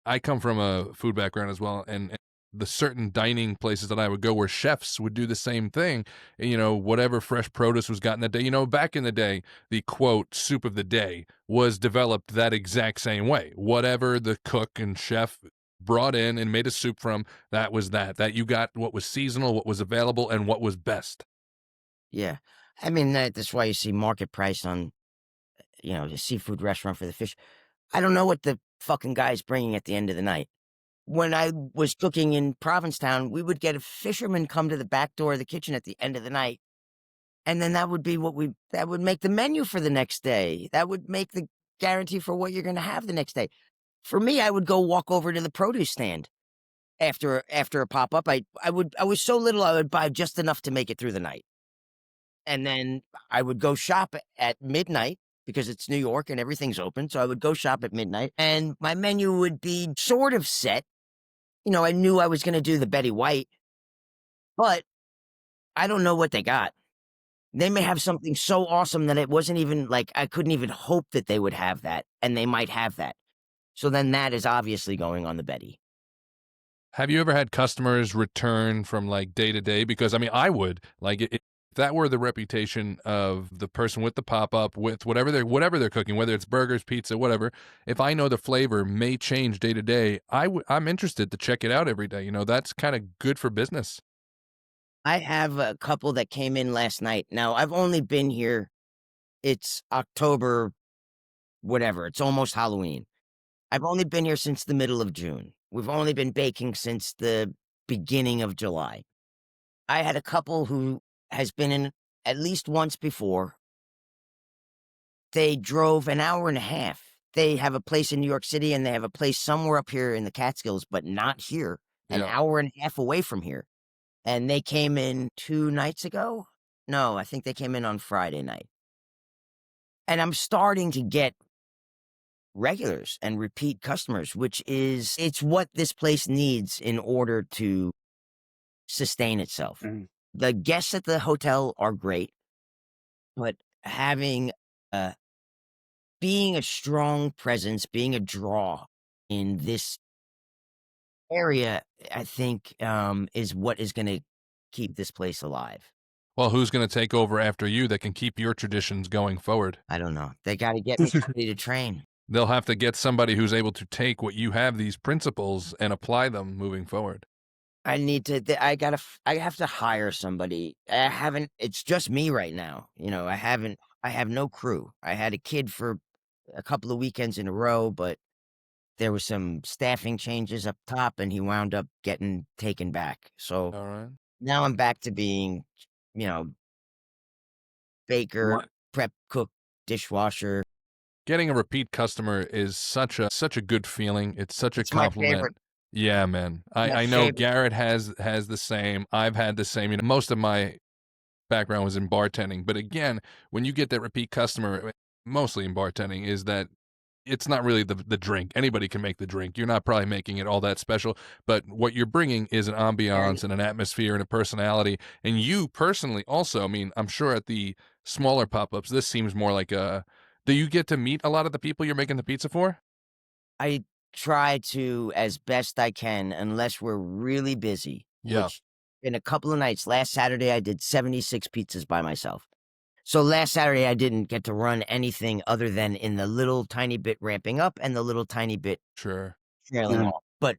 I come from a food background as well, and the certain dining places that I would go where chefs would do the same thing. And, you know, whatever fresh produce was gotten that day. You know, back in the day, the quote soup of the day was developed that exact same way. Whatever the cook and chef brought in and made a soup from, that was that you got what was seasonal, what was available, and what was best. yeah. I mean that's why you see market price on the seafood restaurant for the fish. I don't know what the fucking guy's bringing at the end of the night. When I was cooking in Provincetown, we would get a fisherman come to the back door of the kitchen at the end of the night. And then that would be that would make the menu for the next day. That would make the guarantee for what you're going to have the next day. For me, I would go walk over to the produce stand after a pop-up. I was so little, I would buy just enough to make it through the night. And then I would go shop at midnight because it's New York and everything's open. So I would go shop at midnight and my menu would be sort of set. I knew I was going to do the Betty White, but I don't know what they got. They may have something so awesome that it wasn't even like I couldn't even hope that they would have that, and they might have that. So then that is obviously going on the Betty. Have you ever had customers return from like day to day? Because I mean, I would like if that were the reputation of the person with the pop up with whatever they're cooking, whether it's burgers, pizza, whatever. If I know the flavor may change day to day, I'm interested to check it out every day. You know, that's kind of good for business. I have a couple that came in last night. Now, I've only been here, it's October, whatever, it's almost Halloween. I've only been here since the middle of June. We've only been baking since the beginning of July. I had a couple who has been in at least once before. They drove an hour and a half. They have a place in New York City and they have a place somewhere up here in the Catskills, but not here, an Yeah. hour and a half away from here. And they came in 2 nights ago. No, I think they came in on Friday night. And I'm starting to get regulars and repeat customers, it's what this place needs in order to sustain itself. Mhm. The guests at the hotel are great, but being a strong presence, being a draw in this area, I think, is what is going to keep this place alive. Well, who's going to take over after you that can keep your traditions going forward? I don't know. They got to get me somebody to train. They'll have to get somebody who's able to take what you have, these principles, and apply them moving forward. I need to. I have to hire somebody. I haven't. It's just me right now. I haven't. I have no crew. I had a kid for a couple of weekends in a row, but there was some staffing changes up top, and he wound up getting taken back. So All right. now I'm back to being, baker, What? prep, cook, dishwasher. Getting a repeat customer is such a good feeling. It's such a It's my compliment. favorite. Yeah, man. My I know favorite. Garrett has the same. I've had the same. You know, most of my background was in bartending, but again, when you get that repeat customer, mostly in bartending, is that it's not really the drink. Anybody can make the drink. You're not probably making it all that special, but what you're bringing is an ambiance and an atmosphere and a personality. And you personally also, I mean, I'm sure at the smaller pop-ups, this seems more like do you get to meet a lot of the people you're making the pizza for? I try to as best I can, unless we're really busy. Yeah. Which in a couple of nights, last Saturday, I did 76 pizzas by myself. So last Saturday, I didn't get to run anything other than in the little tiny bit ramping up and the little tiny bit Sure. trailing Mhm. off. But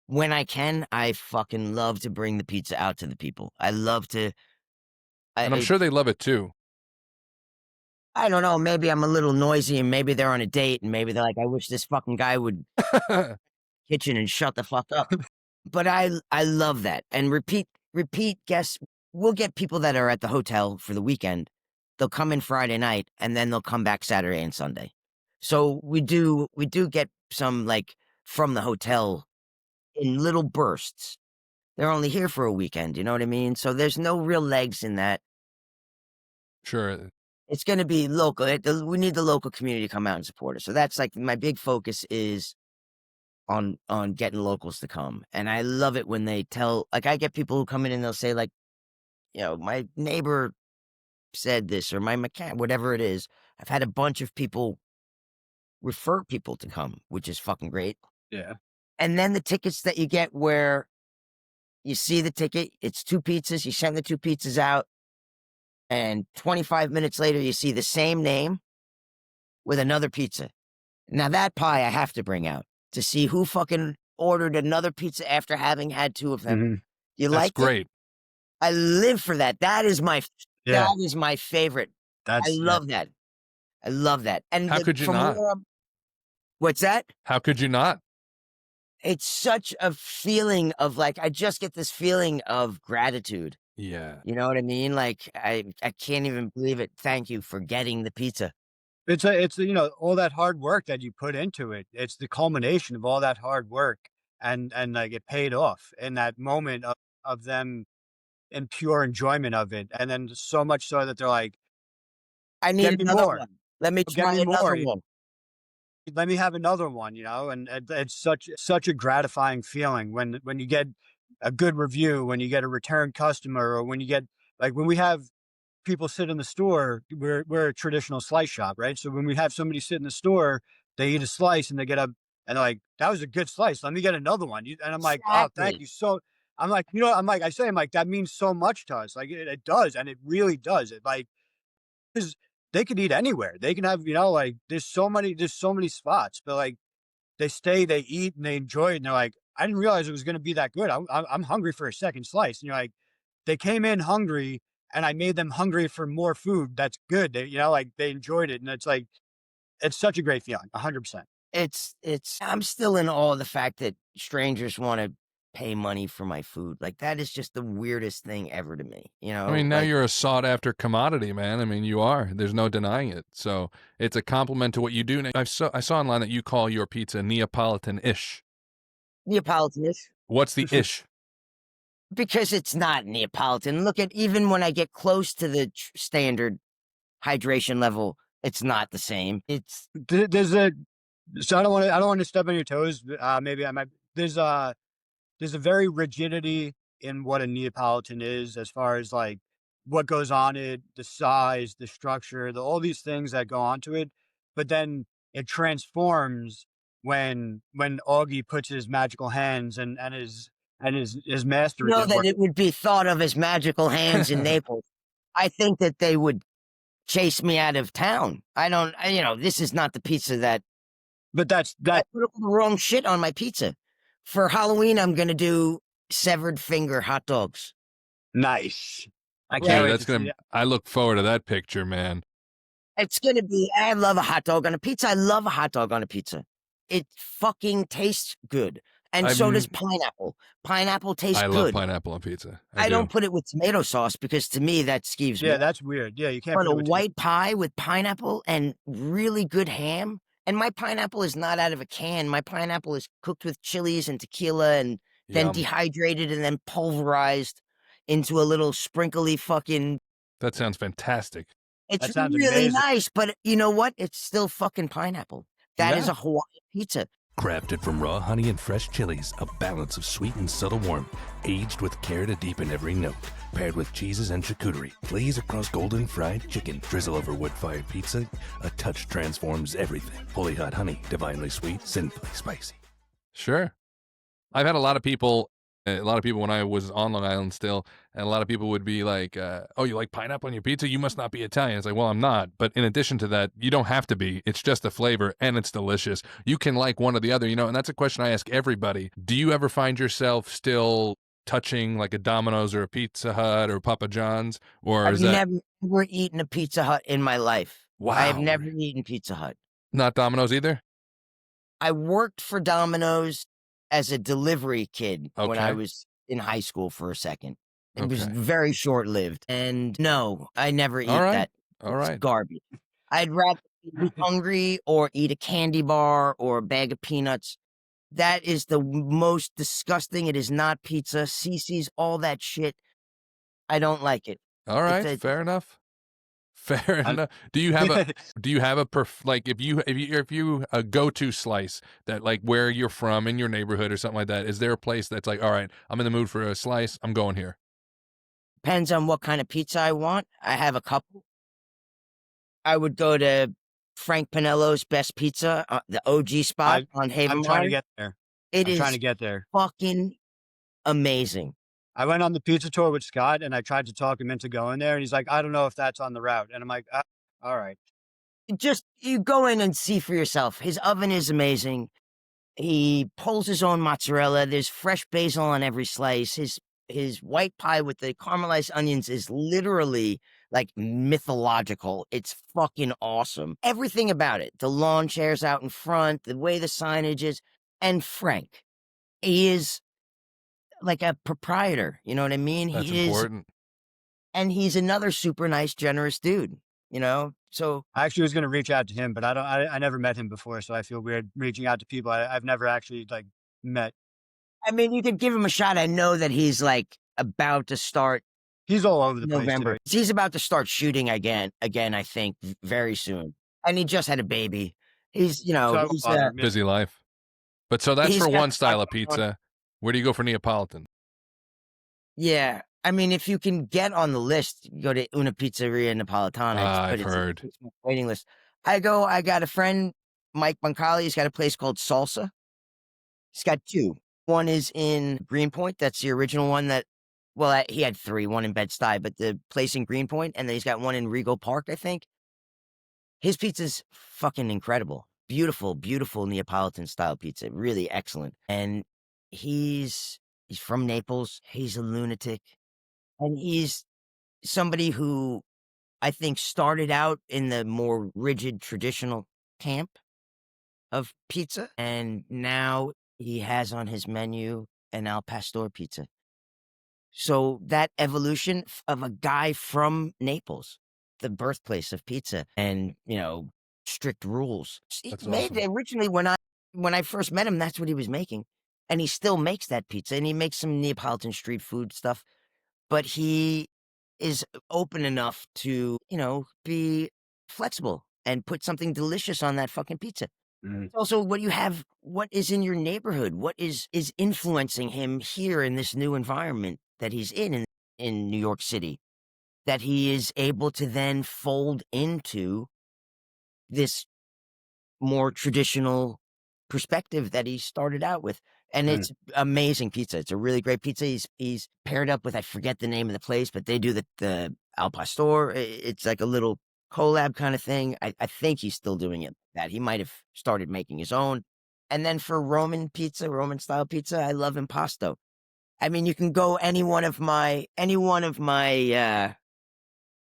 when I can, I fucking love to bring the pizza out to the people. I love to. And I'm sure they love it too. I don't know. Maybe I'm a little noisy, and maybe they're on a date, and maybe they're like, "I wish this fucking guy would kitchen and shut the fuck up." But I love that. And repeat guests. We'll get people that are at the hotel for the weekend. They'll come in Friday night, and then they'll come back Saturday and Sunday. So we do get some like from the hotel in little bursts. They're only here for a weekend, you know what I mean? So there's no real legs in that. Sure. It's going to be local. We need the local community to come out and support us. So that's like my big focus is on getting locals to come. And I love it when they tell, like, I get people who come in and they'll say, like, you know, my neighbor said this, or my mechanic, whatever it is. I've had a bunch of people refer people to come, which is fucking great. Yeah. And then the tickets that you get where you see the ticket, it's 2 pizzas, you send the 2 pizzas out, and 25 minutes later, you see the same name with another pizza. Now that pie I have to bring out to see who fucking ordered another pizza after having had 2 of them. Mhm. You That's like it? great. I live for that. That is my Yeah. that is my favorite. I That's love that. I love that. And How could you not? What's that? How could you not? It's such a feeling of like I just get this feeling of gratitude. Yeah. You know what I mean? Like I can't even believe it. Thank you for getting the pizza. it's you know, all that hard work that you put into it. It's the culmination of all that hard work, and like it paid off in that moment of them in pure enjoyment of it, and then so much so that they're like, I need "Get me another more, one. Let me get try me another more, one. let me have another one," you know, and it's such a gratifying feeling when you get a good review, when you get a return customer, or when you get like when we have people sit in the store. We're a traditional slice shop, right? So when we have somebody sit in the store, they eat a slice and they get up and they're like, "That was a good slice. Let me get another one." And I'm like, "Oh, thank Exactly. you so." I'm like, you know, I'm like, that means so much to us. Like it does, and it really does. It like because they could eat anywhere. They can have, you know, like there's so many spots, but like they stay, they eat, and they enjoy it. And they're like, I didn't realize it was going to be that good. I'm hungry for a second slice. And you're like, they came in hungry, and I made them hungry for more food. That's good. They, you know, like they enjoyed it, and it's like it's such a great feeling. 100%. It's I'm still in awe of the fact that strangers want to pay money for my food. Like that is just the weirdest thing ever to me. You know, I mean, now like, you're a sought after commodity, man. I mean, you are. There's no denying it. So it's a compliment to what you do. I saw online that you call your pizza Neapolitan-ish. Neapolitan-ish. What's the ish? Because it's not Neapolitan. Look at even when I get close to the standard hydration level, it's not the same. It's There's a so I don't want to step on your toes. Maybe I might. There's a very rigidity in what a Neapolitan is as far as like what goes on it, the size, the structure, all these things that go onto it. But then it transforms when Augie puts his magical hands and his mastery know is that work. it would be thought of as magical hands in Naples. I think that they would chase me out of town. You know, this is not the pizza that But that's I that put all the wrong shit on my pizza. For Halloween, I'm going to do severed finger hot dogs. nice. I Right. can't Dude, wait that's to see gonna. that. I look forward to that picture, man. It's going to be, I love a hot dog on a pizza. I love a hot dog on a pizza. It fucking tastes good. And so does I'm. pineapple. Pineapple tastes I love good. pineapple on pizza. I I do. don't put it with tomato sauce because to me that skeeves me. Yeah, that's weird. Yeah, you can't But put a it with white pie with pineapple and really good ham. And my pineapple is not out of a can. My pineapple is cooked with chilies and tequila and then Yum. dehydrated and then pulverized into a little sprinkly fucking. That sounds fantastic. It's That sounds really amazing. nice, but you know what? It's still fucking pineapple. That is Yeah. a Hawaiian pizza. Crafted from raw honey and fresh chilies, a balance of sweet and subtle warmth, aged with care to deepen every note, paired with cheeses and charcuterie, glaze across golden fried chicken, drizzle over wood-fired pizza, a touch transforms everything. Holy hot honey, divinely sweet, sinfully spicy. Sure. I've had a lot of people A lot of people when I was on Long Island still, and a lot of people would be like, "Oh, you like pineapple on your pizza? You must not be Italian." It's like, well, I'm not. But in addition to that, you don't have to be. It's just a flavor, and it's delicious. You can like one or the other, and that's a question I ask everybody. Do you ever find yourself still touching like a Domino's or a Pizza Hut or Papa John's, or I've is that never ever eaten a Pizza Hut in my life. I have wow? never eaten Pizza Hut. Not Domino's either. I worked for Domino's as a delivery kid when I Okay, was in high school for a second. It was okay, very short-lived, and no, I never all eat right, that. all It's right. garbage. I'd rather be hungry or eat a candy bar or a bag of peanuts. That is the most disgusting. It is not pizza. CC's, all that shit. I don't like it. All It's right, a fair enough. Fair I'm enough. Do you have a like if you a go-to slice that like where you're from in your neighborhood or something like that, is there a place that's like, all right, I'm in the mood for a slice, I'm going here. depends on what kind of pizza I want. I have a couple. I would go to Frank Pinello's Best Pizza, the OG spot I on I'm trying to Havenline. get there. It I'm trying is to get there. fucking amazing. I went on the pizza tour with Scott, and I tried to talk him into going there, and he's like, "I don't know if that's on the route." And I'm like, all right." Just you go in and see for yourself. His oven is amazing. He pulls his own mozzarella. There's fresh basil on every slice. His white pie with the caramelized onions is literally like mythological. It's fucking awesome. Everything about it. The lawn chairs out in front, the way the signage is, and Frank. He is like a proprietor. You know what I mean? That's He is, important. and he's another super nice, generous dude. So I actually was gonna reach out to him, but I never met him before, so I feel weird reaching out to people I've never actually, like, met. I mean, you could give him a shot. I know that he's like about to start He's all over the place November. too. He's about to start shooting again, I think, very soon. And he just had a baby. He's, So I won't he's bother him, yeah. Busy life. But so that's he's for got one a lot style of going on. pizza. Where do you go for Neapolitan? Yeah. I mean, if you can get on the list, you go to Una Pizzeria Napolitana, but I've it's a heard. 6-month waiting list. I got a friend, Mike Boncali. He's got a place called Salsa. He's got two. One is in Greenpoint. That's the original one he had three, one in Bed-Stuy, but the place in Greenpoint, and then he's got one in Regal Park, I think. His pizza's fucking incredible. Beautiful, beautiful Neapolitan style pizza. Really excellent. And he's from Naples. He's a lunatic. And he's somebody who I think started out in the more rigid traditional camp of pizza. And now he has on his menu an al pastor pizza. So that evolution of a guy from Naples, the birthplace of pizza, and strict rules. He That's made awesome. originally when I first met him, that's what he was making, and he still makes that pizza, and he makes some Neapolitan street food stuff. But he is open enough to be flexible and put something delicious on that fucking pizza. Mhm. It's also what you have, what is in your neighborhood, what is influencing him here in this new environment that he's in New York City, that he is able to then fold into this more traditional perspective that he started out with. And Mm. it's amazing pizza. It's a really great pizza. He's paired up with, I forget the name of the place, but they do the al pastor. It's like a little collab kind of thing. I think he's still doing it. That he might have started making his own. And then for Roman style pizza, I love impasto. I mean, you can go any one of my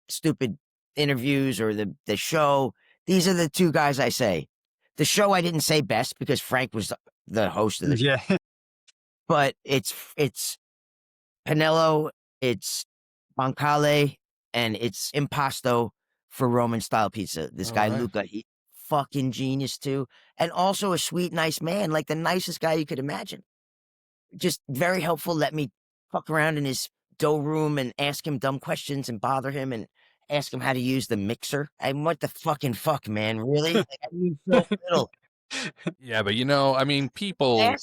stupid interviews or the show. These are the two guys I say. The show I didn't say best because Frank was the host of the show, Yeah. but it's Pinello, it's Boncale, and it's Impasto for Roman style pizza. This All guy right. Luca, he fucking genius too, and also a sweet, nice man, like the nicest guy you could imagine. Just very helpful. Let me fuck around in his dough room and ask him dumb questions and bother him and ask him how to use the mixer. And what the fucking fuck, man? Really? Like, I knew so little. Yeah, but I mean, Assholes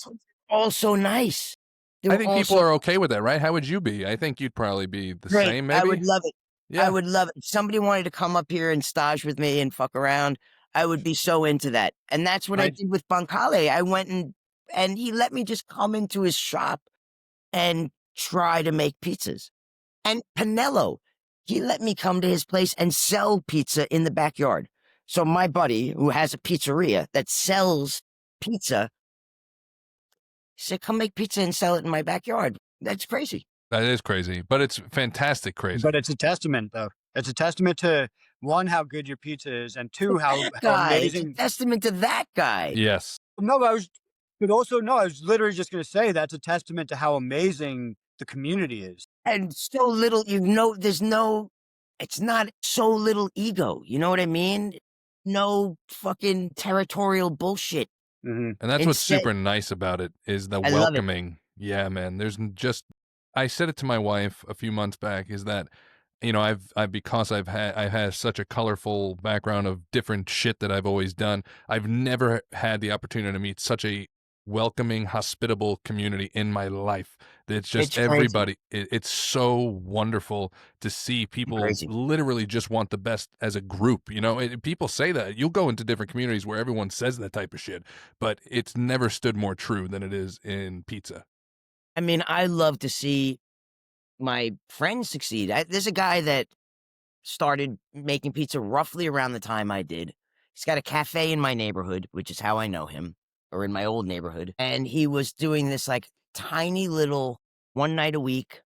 are all so nice. They I were think all people so are okay with that, right? How would you be? I think you'd probably be the great. same, I would maybe. love it. I Yeah. would love it. If somebody wanted to come up here and stage with me and fuck around, I would be so into that. And that's what I I did with Boncale. I went and he let me just come into his shop and try to make pizzas. And Pinello, he let me come to his place and sell pizza in the backyard. So my buddy, who has a pizzeria that sells pizza, said, come make pizza and sell it in my backyard. That's crazy. That is crazy, but it's fantastic crazy. But it's a testament, though. It's a testament to, one, how good your pizza is, and two, how That guy, it's a amazing. testament to that guy. Yes. No, I was literally just going to say that's a testament to how amazing the community is. And so little, it's not so little ego. You know what I mean? No fucking territorial bullshit. Mm-hmm. And that's what's Instead- super nice about it is the I love it. welcoming. Yeah, man. I said it to my wife a few months back is that, you know, because I've had such a colorful background of different shit that I've always done. I've never had the opportunity to meet such a welcoming, hospitable community in my life. It's just It's crazy. everybody. It's so wonderful to see people Crazy. literally just want the best as a group. You know, people say that. You'll go into different communities where everyone says that type of shit, but it's never stood more true than it is in pizza. I mean, I love to see my friends succeed. There's a guy that started making pizza roughly around the time I did. He's got a cafe in my neighborhood, which is how I know him, or in my old neighborhood. And he was doing this like tiny little one night a week,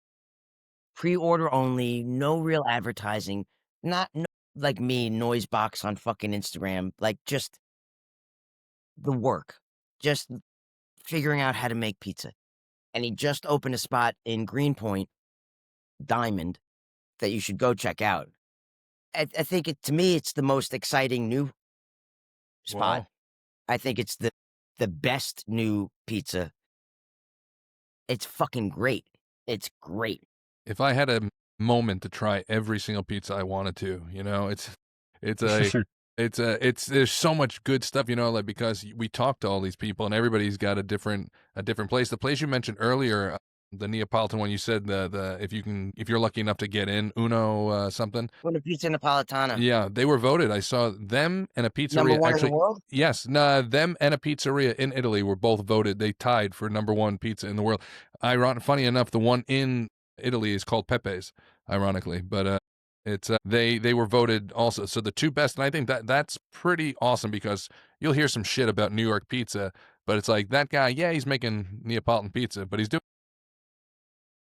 pre-order only, no real advertising, not like me, noise box on fucking Instagram, like just the work, just figuring out how to make pizza. And he just opened a spot in Greenpoint, Diamond, that you should go check out. I think to me, it's the most exciting new spot. Wow. I think it's the best new pizza. It's fucking great. It's great. If I had a moment to try every single pizza I wanted to, you know, there's so much good stuff, you know, like because we talk to all these people and everybody's got a different place. The place you mentioned earlier, the Neapolitan one, you said if you're lucky enough to get in, Uno something. What a pizza Napolitana. Yeah, they were voted. I saw them and a pizzeria. Number one actually, in the world? yes, them and a pizzeria in Italy were both voted. They tied for number one pizza in the world. Funny enough, the one in Italy is called Pepe's, ironically, but it's they were voted also. So the two best, and I think that's pretty awesome because you'll hear some shit about New York pizza, but it's like that guy, yeah, he's making Neapolitan pizza, but he's doing.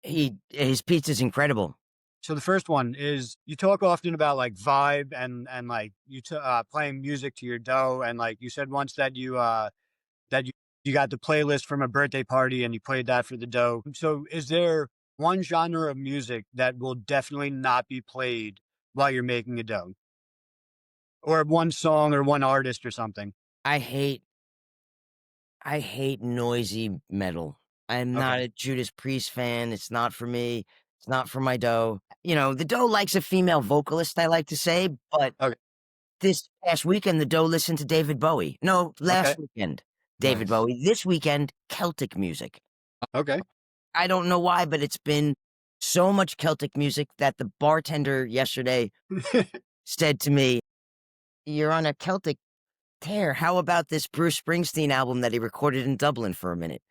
His pizza's incredible. So the first one is, you talk often about like vibe and like you playing music to your dough, and like you said once that you got the playlist from a birthday party and you played that for the dough. So is there one genre of music that will definitely not be played while you're making a dough, or one song or one artist or something? I hate noisy metal. I'm not a Judas Priest fan. It's not for me. It's not for my dough. You know, the dough likes a female vocalist, I like to say, but this past weekend, the dough listened to David Bowie. No, last weekend, David Nice. Bowie. This weekend, Celtic music. Okay. I don't know why, but it's been so much Celtic music that the bartender yesterday said to me, "You're on a Celtic tear. How about this Bruce Springsteen album that he recorded in Dublin for a minute?"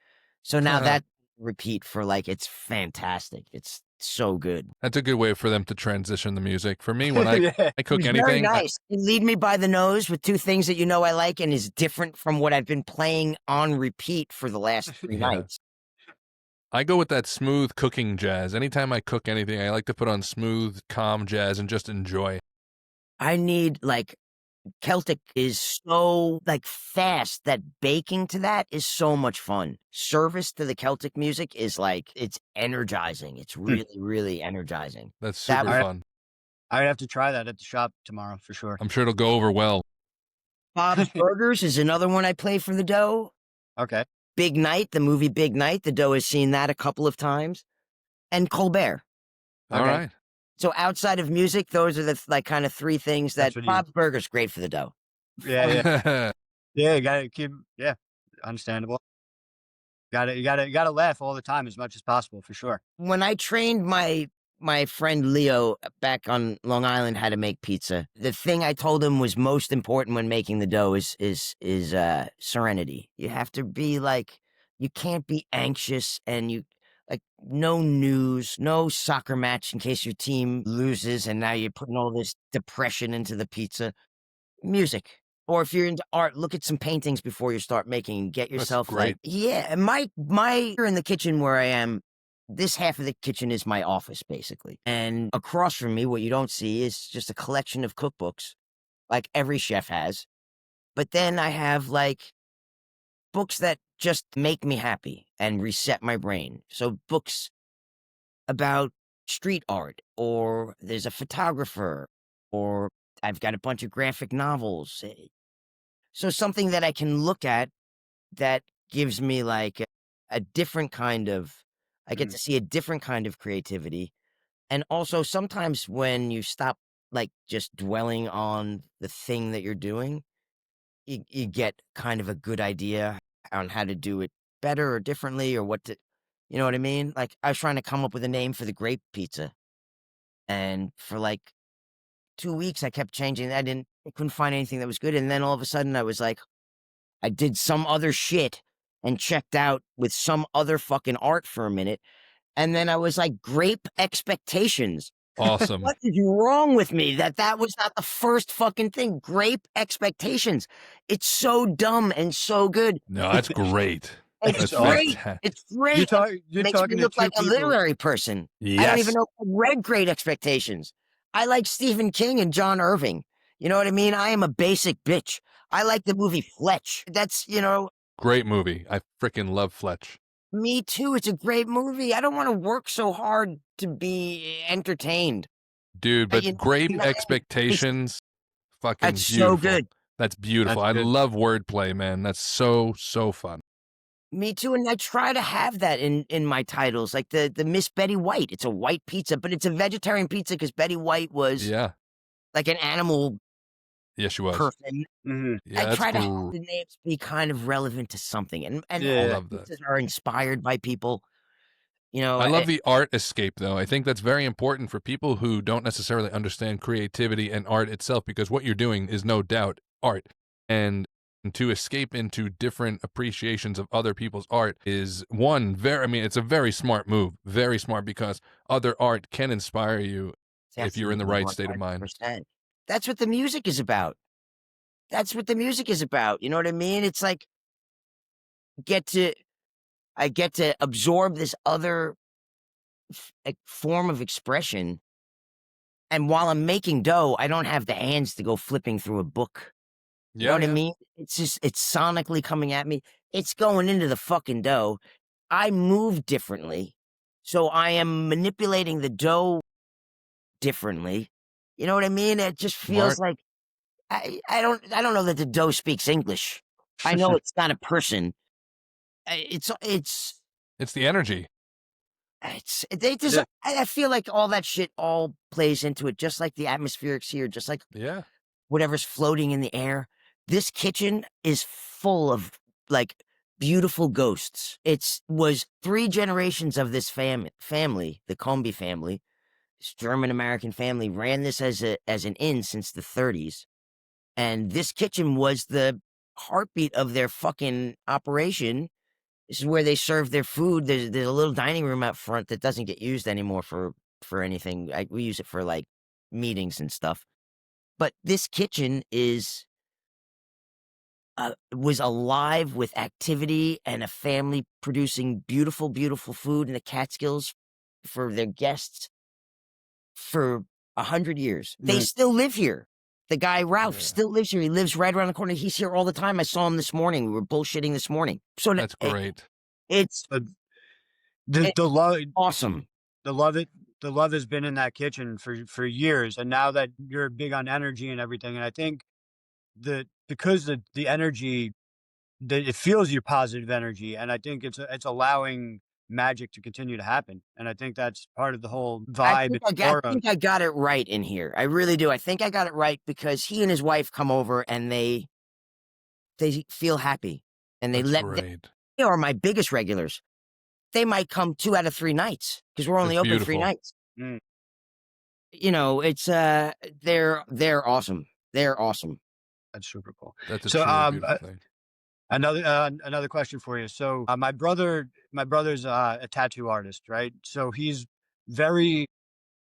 So now that repeat for like, it's fantastic. It's so good. That's a good way for them to transition the music. For me, when I cook It's anything, very nice. You lead me by the nose with two things that you know I like and is different from what I've been playing on repeat for the last 3 nights. I go with that smooth cooking jazz. Anytime I cook anything, I like to put on smooth, calm jazz and just enjoy. I need like Celtic is so like fast that baking to that is so much fun. Service to the Celtic music is like, it's energizing. It's really, really energizing. That's super fun. I would have to try that at the shop tomorrow for sure. I'm sure it'll go over well. Bob's Burgers is another one I play for the dough. Okay. Big Night, the movie Big Night. The dough has seen that a couple of times. And Colbert. All right. So outside of music, those are the like kind of three things that That's what Bob's Burgers great for the dough. Yeah. Yeah, you gotta keep, understandable. You gotta laugh all the time as much as possible for sure. When I trained my friend Leo back on Long Island how to make pizza, the thing I told him was most important when making the dough is serenity. You have to be like, you can't be anxious, and Like no news, no soccer match in case your team loses and now you're putting all this depression into the pizza. Music. Or if you're into art, look at some paintings before you start making. Get That's yourself great. here in the kitchen where I am. This half of the kitchen is my office, basically. And across from me, what you don't see is just a collection of cookbooks, like every chef has. But then I have like books that just make me happy and reset my brain. So books about street art, or there's a photographer, or I've got a bunch of graphic novels. So something that I can look at that gives me like a different kind of, I get Mm. to see a different kind of creativity. And also sometimes when you stop like just dwelling on the thing that you're doing, you get kind of a good idea on how to do it better or differently or what to, you know what I mean? Like I was trying to come up with a name for the grape pizza. And for like 2 weeks, I kept changing. I couldn't find anything that was good. And then all of a sudden I was like, I did some other shit and checked out with some other fucking art for a minute. And then I was like, grape expectations. Awesome. What is wrong with me that was not the first fucking thing? Grape expectations. It's so dumb and so good. No, that's great. It's That's great. fantastic. It's great. You're Makes me talking to look two like a people. literary person. I don't even Yes. know if I read Great Expectations. I like Stephen King and John Irving. You know what I mean? I am a basic bitch. I like the movie Fletch. That's, Great movie. I freaking love Fletch. me too. It's a great movie. I don't want to work so hard to be entertained. Dude, You but know, great it's- expectations. Fucking That's so beautiful. good. That's beautiful. That's I good. love wordplay, man. That's so fun. Me too. And I try to have that in my titles, like the Miss Betty White. It's a white pizza, but it's a vegetarian pizza because Betty White was Yeah. like an animal Yes, she was. person. Hmm. Yeah, I that's try to have great. the names be kind of relevant to something, and I all Yeah. the love that. pizzas are inspired by people. You know, I love the art escape, though. I think that's very important for people who don't necessarily understand creativity and art itself, because what you're doing is no doubt art. And to escape into different appreciations of other people's art is it's a very smart move. Very smart, because other art can inspire you if you're in the definitely right state of mind. 100%. That's what the music is about. That's what the music is about. You know what I mean? It's like get to I get to absorb this other form of expression. And while I'm making dough, I don't have the hands to go flipping through a book. You know Yeah, what I yeah. mean? It's sonically coming at me. It's going into the fucking dough. I move differently. So I am manipulating the dough differently. You know what I mean? It just feels Smart. like I don't know that the dough speaks English. I know it's not a person. It's It's the energy. they just Yeah. I feel like all that shit all plays into it, just like the atmospherics here, just like Yeah. whatever's floating in the air. This kitchen is full of like beautiful ghosts. It was 3 generations of this family, the Combi family, this German American family, ran this as an inn since the 30s, and this kitchen was the heartbeat of their fucking operation. This is where they serve their food. There's a little dining room out front that doesn't get used anymore for anything. We use it for like meetings and stuff. But this kitchen was alive with activity and a family producing beautiful, beautiful food in the Catskills for their guests for 100 years. They Mm. still live here. The guy Ralph Yeah. still lives here. He lives right around the corner. He's here all the time. I saw him this morning. We were bullshitting this morning. So That's great. it's But the It's love awesome. the love has been in that kitchen for years, and now that you're big on energy and everything, and I think that because the energy, that it feels your positive energy, and I think it's allowing magic to continue to happen, and I think that's part of the whole vibe, I aura. think I got it right in here. I really do. I think I got it right because he and his wife come over and they feel happy and they That's let great. they are my biggest regulars. They might come 2 out of 3 nights because we're only That's open 3 beautiful. nights. Mm. You know, it's they're awesome. They're awesome. That's super cool. That's a So, truly beautiful thing. Another question for you. So my brother's a tattoo artist, right? So he's very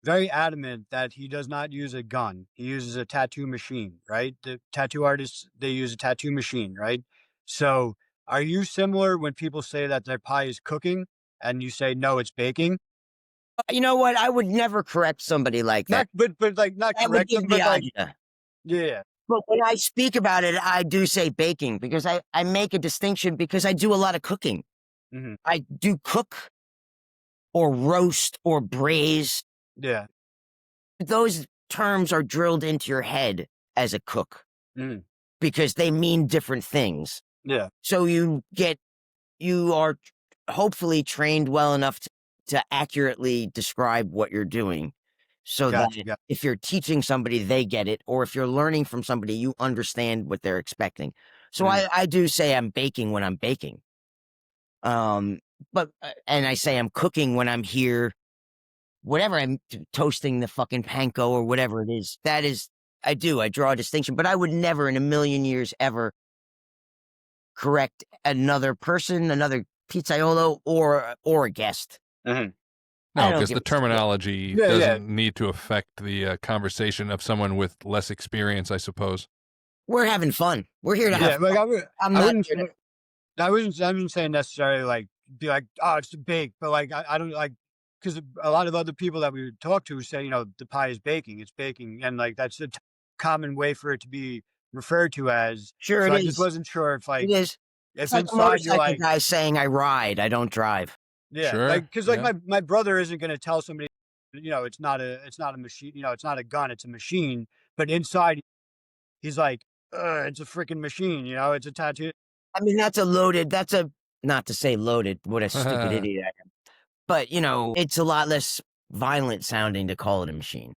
very adamant that he does not use a gun. He uses a tattoo machine, right? The tattoo artists, they use a tattoo machine, right? So are you similar when people say that their pie is cooking and you say no, it's baking? You know what? I would never correct somebody like that. Not but like not That would correct give them, the but like idea. yeah. But when I speak about it, I do say baking because I make a distinction because I do a lot of cooking. Hmm. I do cook or roast or braise. Yeah. Those terms are drilled into your head as a cook Hmm. because they mean different things. Yeah. So you are hopefully trained well enough to accurately describe what you're doing so that Gotcha. Got if you're teaching somebody, they get it, or if you're learning from somebody, you understand what they're expecting. So mhm. I do say I'm baking when I'm baking. Um, but, and I say I'm cooking when I'm here, whatever I'm toasting the fucking panko or whatever it is. That is, I draw a distinction, but I would never in a million years ever correct another person, another pizzaiolo, or a guest. Mhm. I No, don't because give the a shit. terminology Yeah, yeah. doesn't need to affect the conversation of someone with less experience, I suppose. We're having fun. We're here to have Yeah, like fun. I'm I not wouldn't here to. I wasn't saying necessarily like be like, oh, it's baked, but like I don't like because a lot of other people that we would talk to say, you know, the pie is baking, it's baking, and like that's the common way for it to be referred to as. Sure, So it I just is. wasn't sure It is. It's if like a inside you're motorcycle like, guy saying I ride, I don't drive. yeah, like Sure. because like Yeah. my brother isn't going to tell somebody, you know, it's not a machine, you know, it's not a gun, it's a machine, but inside he's like, it's a freaking machine, you know, it's a tattoo. I mean, that's a, not to say loaded, what a stupid idiot I am. But, it's a lot less violent sounding to call it a machine.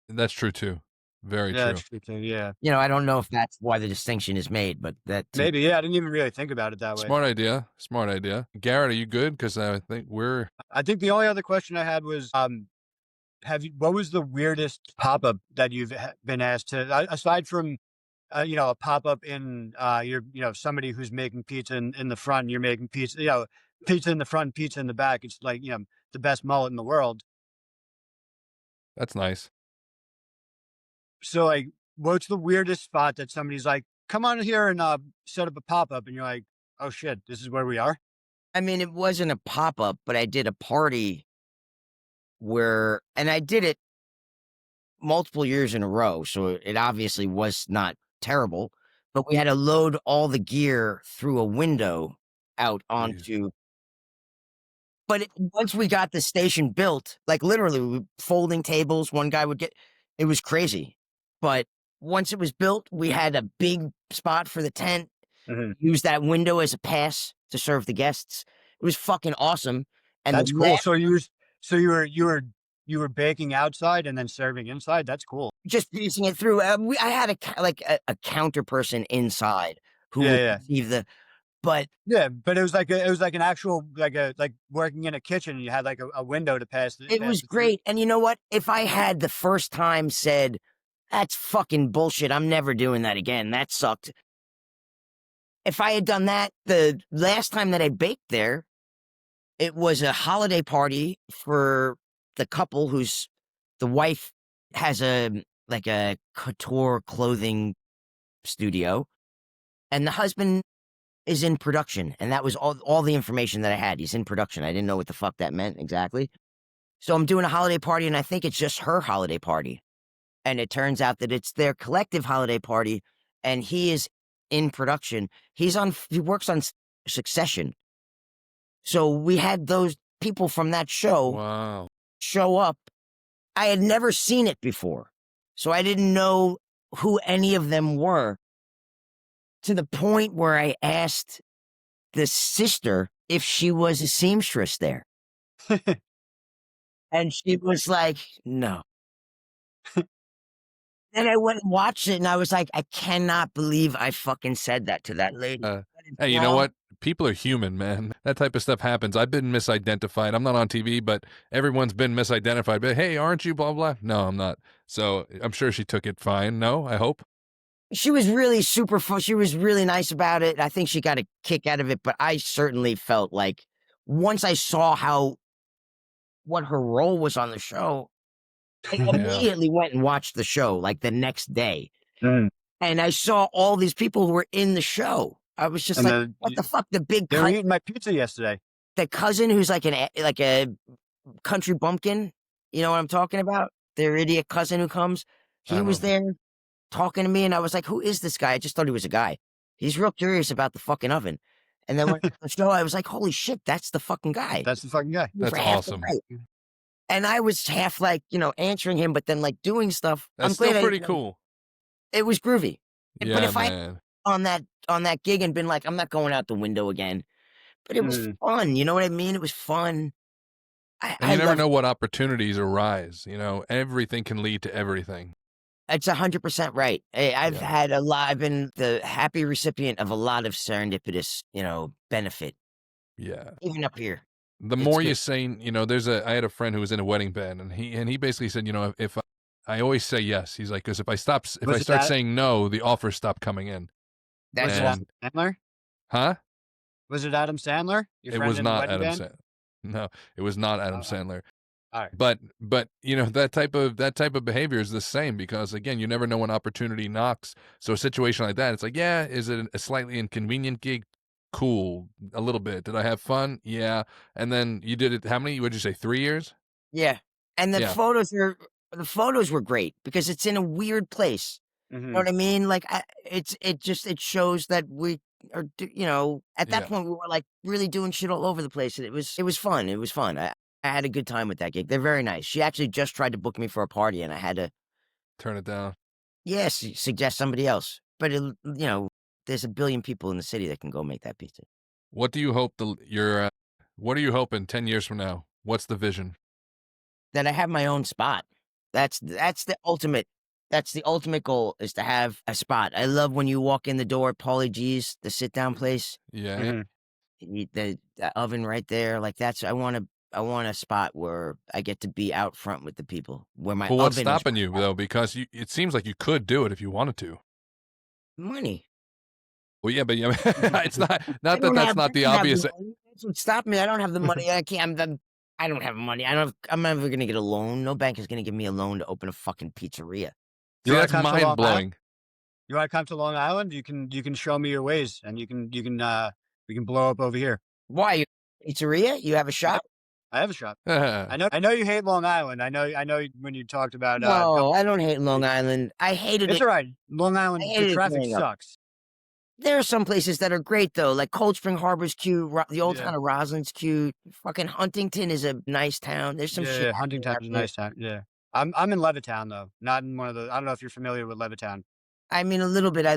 That's true too. Very Yeah, true. that's true too. Yeah. I don't know if that's why the distinction is made, but that to me, Maybe, yeah, I didn't even really think about it that way. Smart idea. Smart idea. Garrett, are you good? Because I think we're. I think the only other question I had was, what was the weirdest pop-up that you've been asked to, aside from, you know, a pop-up in, you know, somebody who's making pizza in the front, and you're making pizza, you know, pizza in the front, pizza in the back. It's like, you know, the best mullet in the world. That's nice. So like, what's the weirdest spot that somebody's like, come on here and, set up a pop-up. And you're like, oh shit, this is where we are. I mean, it wasn't a pop up, but I did a party and I did it multiple years in a row. So it obviously was not terrible, but we had to load all the gear through a window out Jeez. onto. But once we got the station built, like literally folding tables, one guy would get, it was crazy. But once it was built, we had a big spot for the tent, Mhm. use that window as a pass to serve the guests. It was fucking awesome. And That's cool. So you were baking outside and then serving inside. That's cool. just piecing it through. I had a counter person inside who Yeah, would yeah, receive but yeah. But it was like an actual like working in a kitchen. And you had like a window to it pass was the food. great. And you know what? If I had the first time said, that's fucking bullshit, I'm never doing that again, that sucked. If I had done that the last time that I baked there, it was a holiday party for the couple the wife has a couture clothing studio, and the husband is in production. And that was all the information that I had. He's in production. I didn't know what the fuck that meant exactly. So I'm doing a holiday party, and I think it's just her holiday party. And it turns out that it's their collective holiday party, and he is in production. He works on Succession. So we had those people from that show Wow. show up. I had never seen it before, so I didn't know who any of them were, to the point where I asked the sister if she was a seamstress there. And she was like, no. Then I went and watched it, and I was like, I cannot believe I fucking said that to that lady. Hey, you know what? People are human, man. That type of stuff happens. I've been misidentified. I'm not on TV, but everyone's been misidentified. But hey, aren't you blah blah? No, I'm not. So I'm sure she took it fine. No, I hope. She was really super fun. She was really nice about it. I think she got a kick out of it, but I certainly felt like once I saw what her role was on the show, I Yeah. immediately went and watched the show like the next day. Mm. And I saw all these people who were in the show. I was just And what the fuck? The big they were eating my pizza yesterday. the cousin who's like a country bumpkin. You know what I'm talking about? Their idiot cousin who comes. He was there talking to me, and I was like, "Who is this guy?" I just thought he was a guy. He's real curious about the fucking oven. And then when the show, I was like, "Holy shit, that's the fucking guy." That's the fucking guy. That's For half the awesome. night. And I was half like, answering him, but then like doing stuff. That's I'm still glad pretty cool. It was groovy. But Yeah, if I man. on that gig and been like, I'm not going out the window again. But it was fun. You know what I mean? It was fun. And you never know what opportunities arise. Everything can lead to everything. It's 100% right. I've had I've been the happy recipient of a lot of serendipitous, benefit. Yeah. Even up here. The more you say, I had a friend who was in a wedding band, and he basically said, if I always say yes, he's like, because if I start saying no, the offers stop coming in. Was it Adam Sandler? Huh? Was it Adam Sandler? It was not Adam Sandler. No, it was not Adam Sandler. All right. But that type of behavior is the same, because again, you never know when opportunity knocks. So a situation like that, it's like, yeah, is it a slightly inconvenient gig? Cool, a little bit. Did I have fun? Yeah. And then you did it. How many? Would you say 3 years? Yeah. And the photos were great because it's in a weird place. You know what I mean? Like it shows that we are, at that point we were like really doing shit all over the place, and it was fun. It was fun. I had a good time with that gig. They're very nice. She actually just tried to book me for a party, and I had to turn it down. Yes, suggest somebody else. But there's a billion people in the city that can go make that pizza. What do you hope what are you hoping 10 years from now? What's the vision? That I have my own spot. That's the ultimate. That's the ultimate goal, is to have a spot. I love when you walk in the door at Paulie G's, the sit down place. Yeah. The oven right there. Like I want a spot where I get to be out front with the people. Where my Well, what's oven is stopping you though? Because it seems like you could do it if you wanted to. money. Well, yeah, but it's not that's not the obvious. That's what stopped me. I don't have the money. I don't have money. I'm never gonna get a loan. No bank is gonna give me a loan to open a fucking pizzeria. See, that's mind blowing. You want to come to Long Island? You can show me your ways, and we can blow up over here. Why? Pizzeria? You have a shop? I have a shop. I know you hate Long Island. I know when you talked about. No, I don't hate Long Island. I hated it. It's all right. Long Island, the traffic sucks. There are some places that are great though, like Cold Spring Harbor's cute. The old town of Roslin's cute. Fucking Huntington is a nice town. There's some shit. Yeah, Huntington's a nice town. Yeah, I'm in Levittown though, not in one of the. I don't know if you're familiar with Levittown. I mean, a little bit. A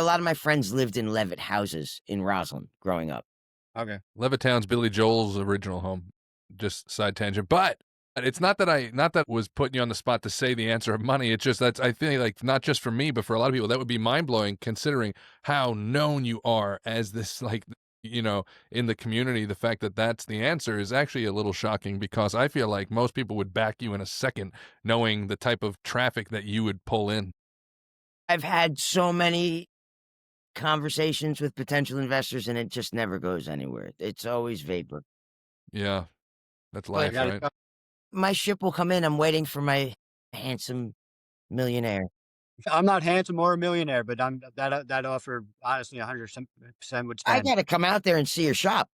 lot of my friends lived in Levitt houses in Roslyn growing up. Okay. Levittown's Billy Joel's original home. Just side tangent, but it's not that was putting you on the spot to say the answer of money. It's just I feel like not just for me, but for a lot of people, that would be mind blowing, considering how known you are as this, in the community. The fact that that's the answer is actually a little shocking, because I feel like most people would back you in a second, knowing the type of traffic that you would pull in. I've had so many conversations with potential investors, and it just never goes anywhere. It's always vapor. Yeah, that's life, right? My ship will come in. I'm waiting for my handsome millionaire. I'm not handsome or a millionaire, but I'm that offer, honestly, 100% would stand. I got to come out there and see your shop.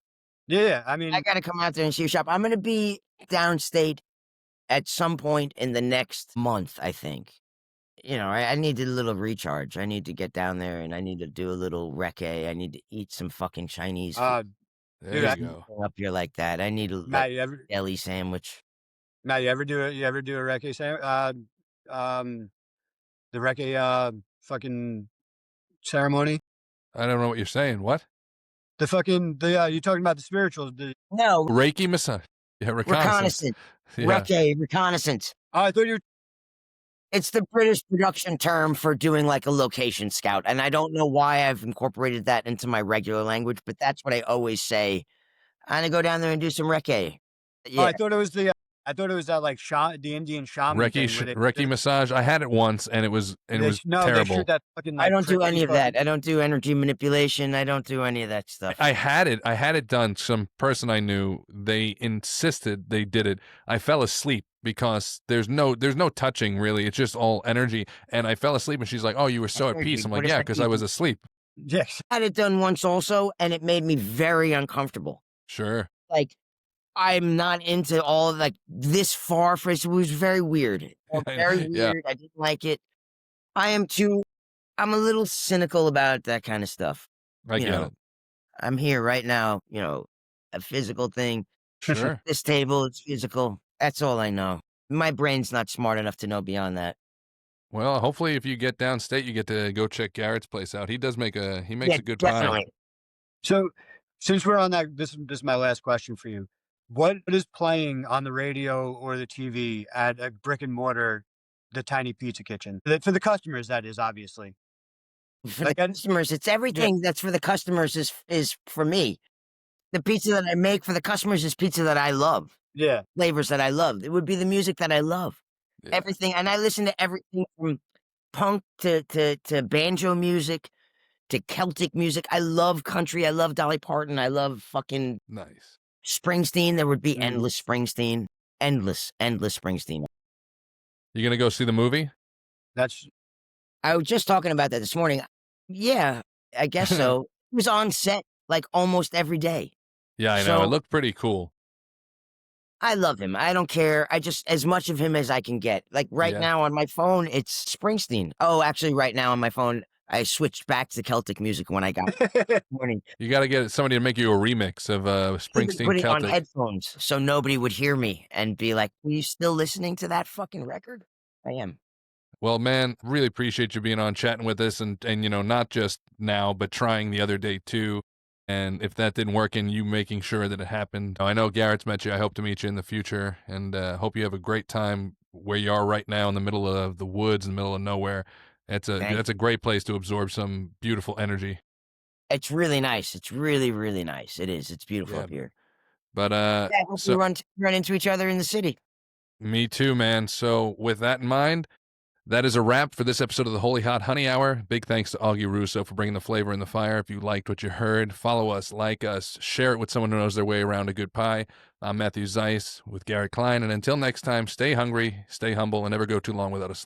Yeah, I mean, I got to come out there and see your shop. I'm going to be downstate at some point in the next month, I think. I need a little recharge. I need to get down there, and I need to do a little recce. I need to eat some fucking Chinese food. There you go. Up here like that. I need a deli sandwich. Matt, you ever do a recce sandwich? The recce fucking ceremony? I don't know what you're saying. What? You talking about the spirituals? No. Reiki massage. Yeah, reconnaissance. Yeah. Recce, reconnaissance. Oh, I thought you were... It's the British production term for doing like a location scout. And I don't know why I've incorporated that into my regular language, but that's what I always say. I'm going to go down there and do some recce. Yeah. Oh, I thought it was the I thought it was that like the Indian shaman thing where Reiki massage. I had it once, and it was no, they shoot terrible. that fucking I like don't do prickly any of fucking. that. I don't do energy manipulation. I don't do any of that stuff. I had it done. Some person I knew, they insisted they did it. I fell asleep because there's no touching really. It's just all energy. And I fell asleep, and she's like, "Oh, you were so at Energy. peace." I'm What like, does "Yeah, that because I mean? was asleep." Yes. I had it done once also, and it made me very uncomfortable. Sure. Like, I'm not into all like this far for it. It was very weird. It felt very Yeah, weird. I didn't like it. I'm a little cynical about that kind of stuff. I You get know, it. I'm here right now, a physical thing. Sure. This table, it's physical. That's all I know. My brain's not smart enough to know beyond that. Well, hopefully, if you get downstate, you get to go check Garrett's place out. He makes Yeah, a good pie. definitely. So, since we're on that, this is my last question for you. What is playing on the radio or the TV at a brick and mortar, the tiny pizza kitchen? For the customers, that is obviously. For Like, the customers, it's everything that's for the customers is for me. The pizza that I make for the customers is pizza that I love, yeah. flavors that I love. It would be the music that I love. Yeah. Everything, and I listen to everything from punk to banjo music to Celtic music. I love country. I love Dolly Parton. I love fucking Nice. Springsteen. There would be Mhm. endless Springsteen. Endless Springsteen. You gonna go see the movie? That's I was just talking about that this morning. Yeah, I guess so. He was on set like almost every day. Yeah, I know. It So looked pretty cool. I love him. I don't care. I just as much of him as I can get. Like right Yeah. now on my phone, it's Springsteen. Oh, actually, right now on my phone, I switched back to Celtic music when I got this morning. You got to get somebody to make you a remix of Even Springsteen put it on Celtic. headphones so nobody would hear me and be like, "Are you still listening to that fucking record?" I am. Well, man, really appreciate you being on, chatting with us, and not just now, but trying the other day too. And if that didn't work, and you making sure that it happened. I know Garrett's met you. I hope to meet you in the future, and hope you have a great time where you are right now in the middle of the woods, in the middle of nowhere. That's a great place to absorb some beautiful energy. It's really nice. It's really, really nice. It is. It's beautiful Yeah. up here. But Yeah, I hope we so run into each other in the city. me too, man. So with that in mind, that is a wrap for this episode of the Holy Hot Honey Hour. Big thanks to Auggie Russo for bringing the flavor in the fire. If you liked what you heard, follow us, like us, share it with someone who knows their way around a good pie. I'm Matthew Zeiss with Garrett Klein, and until next time, stay hungry, stay humble, and never go too long without a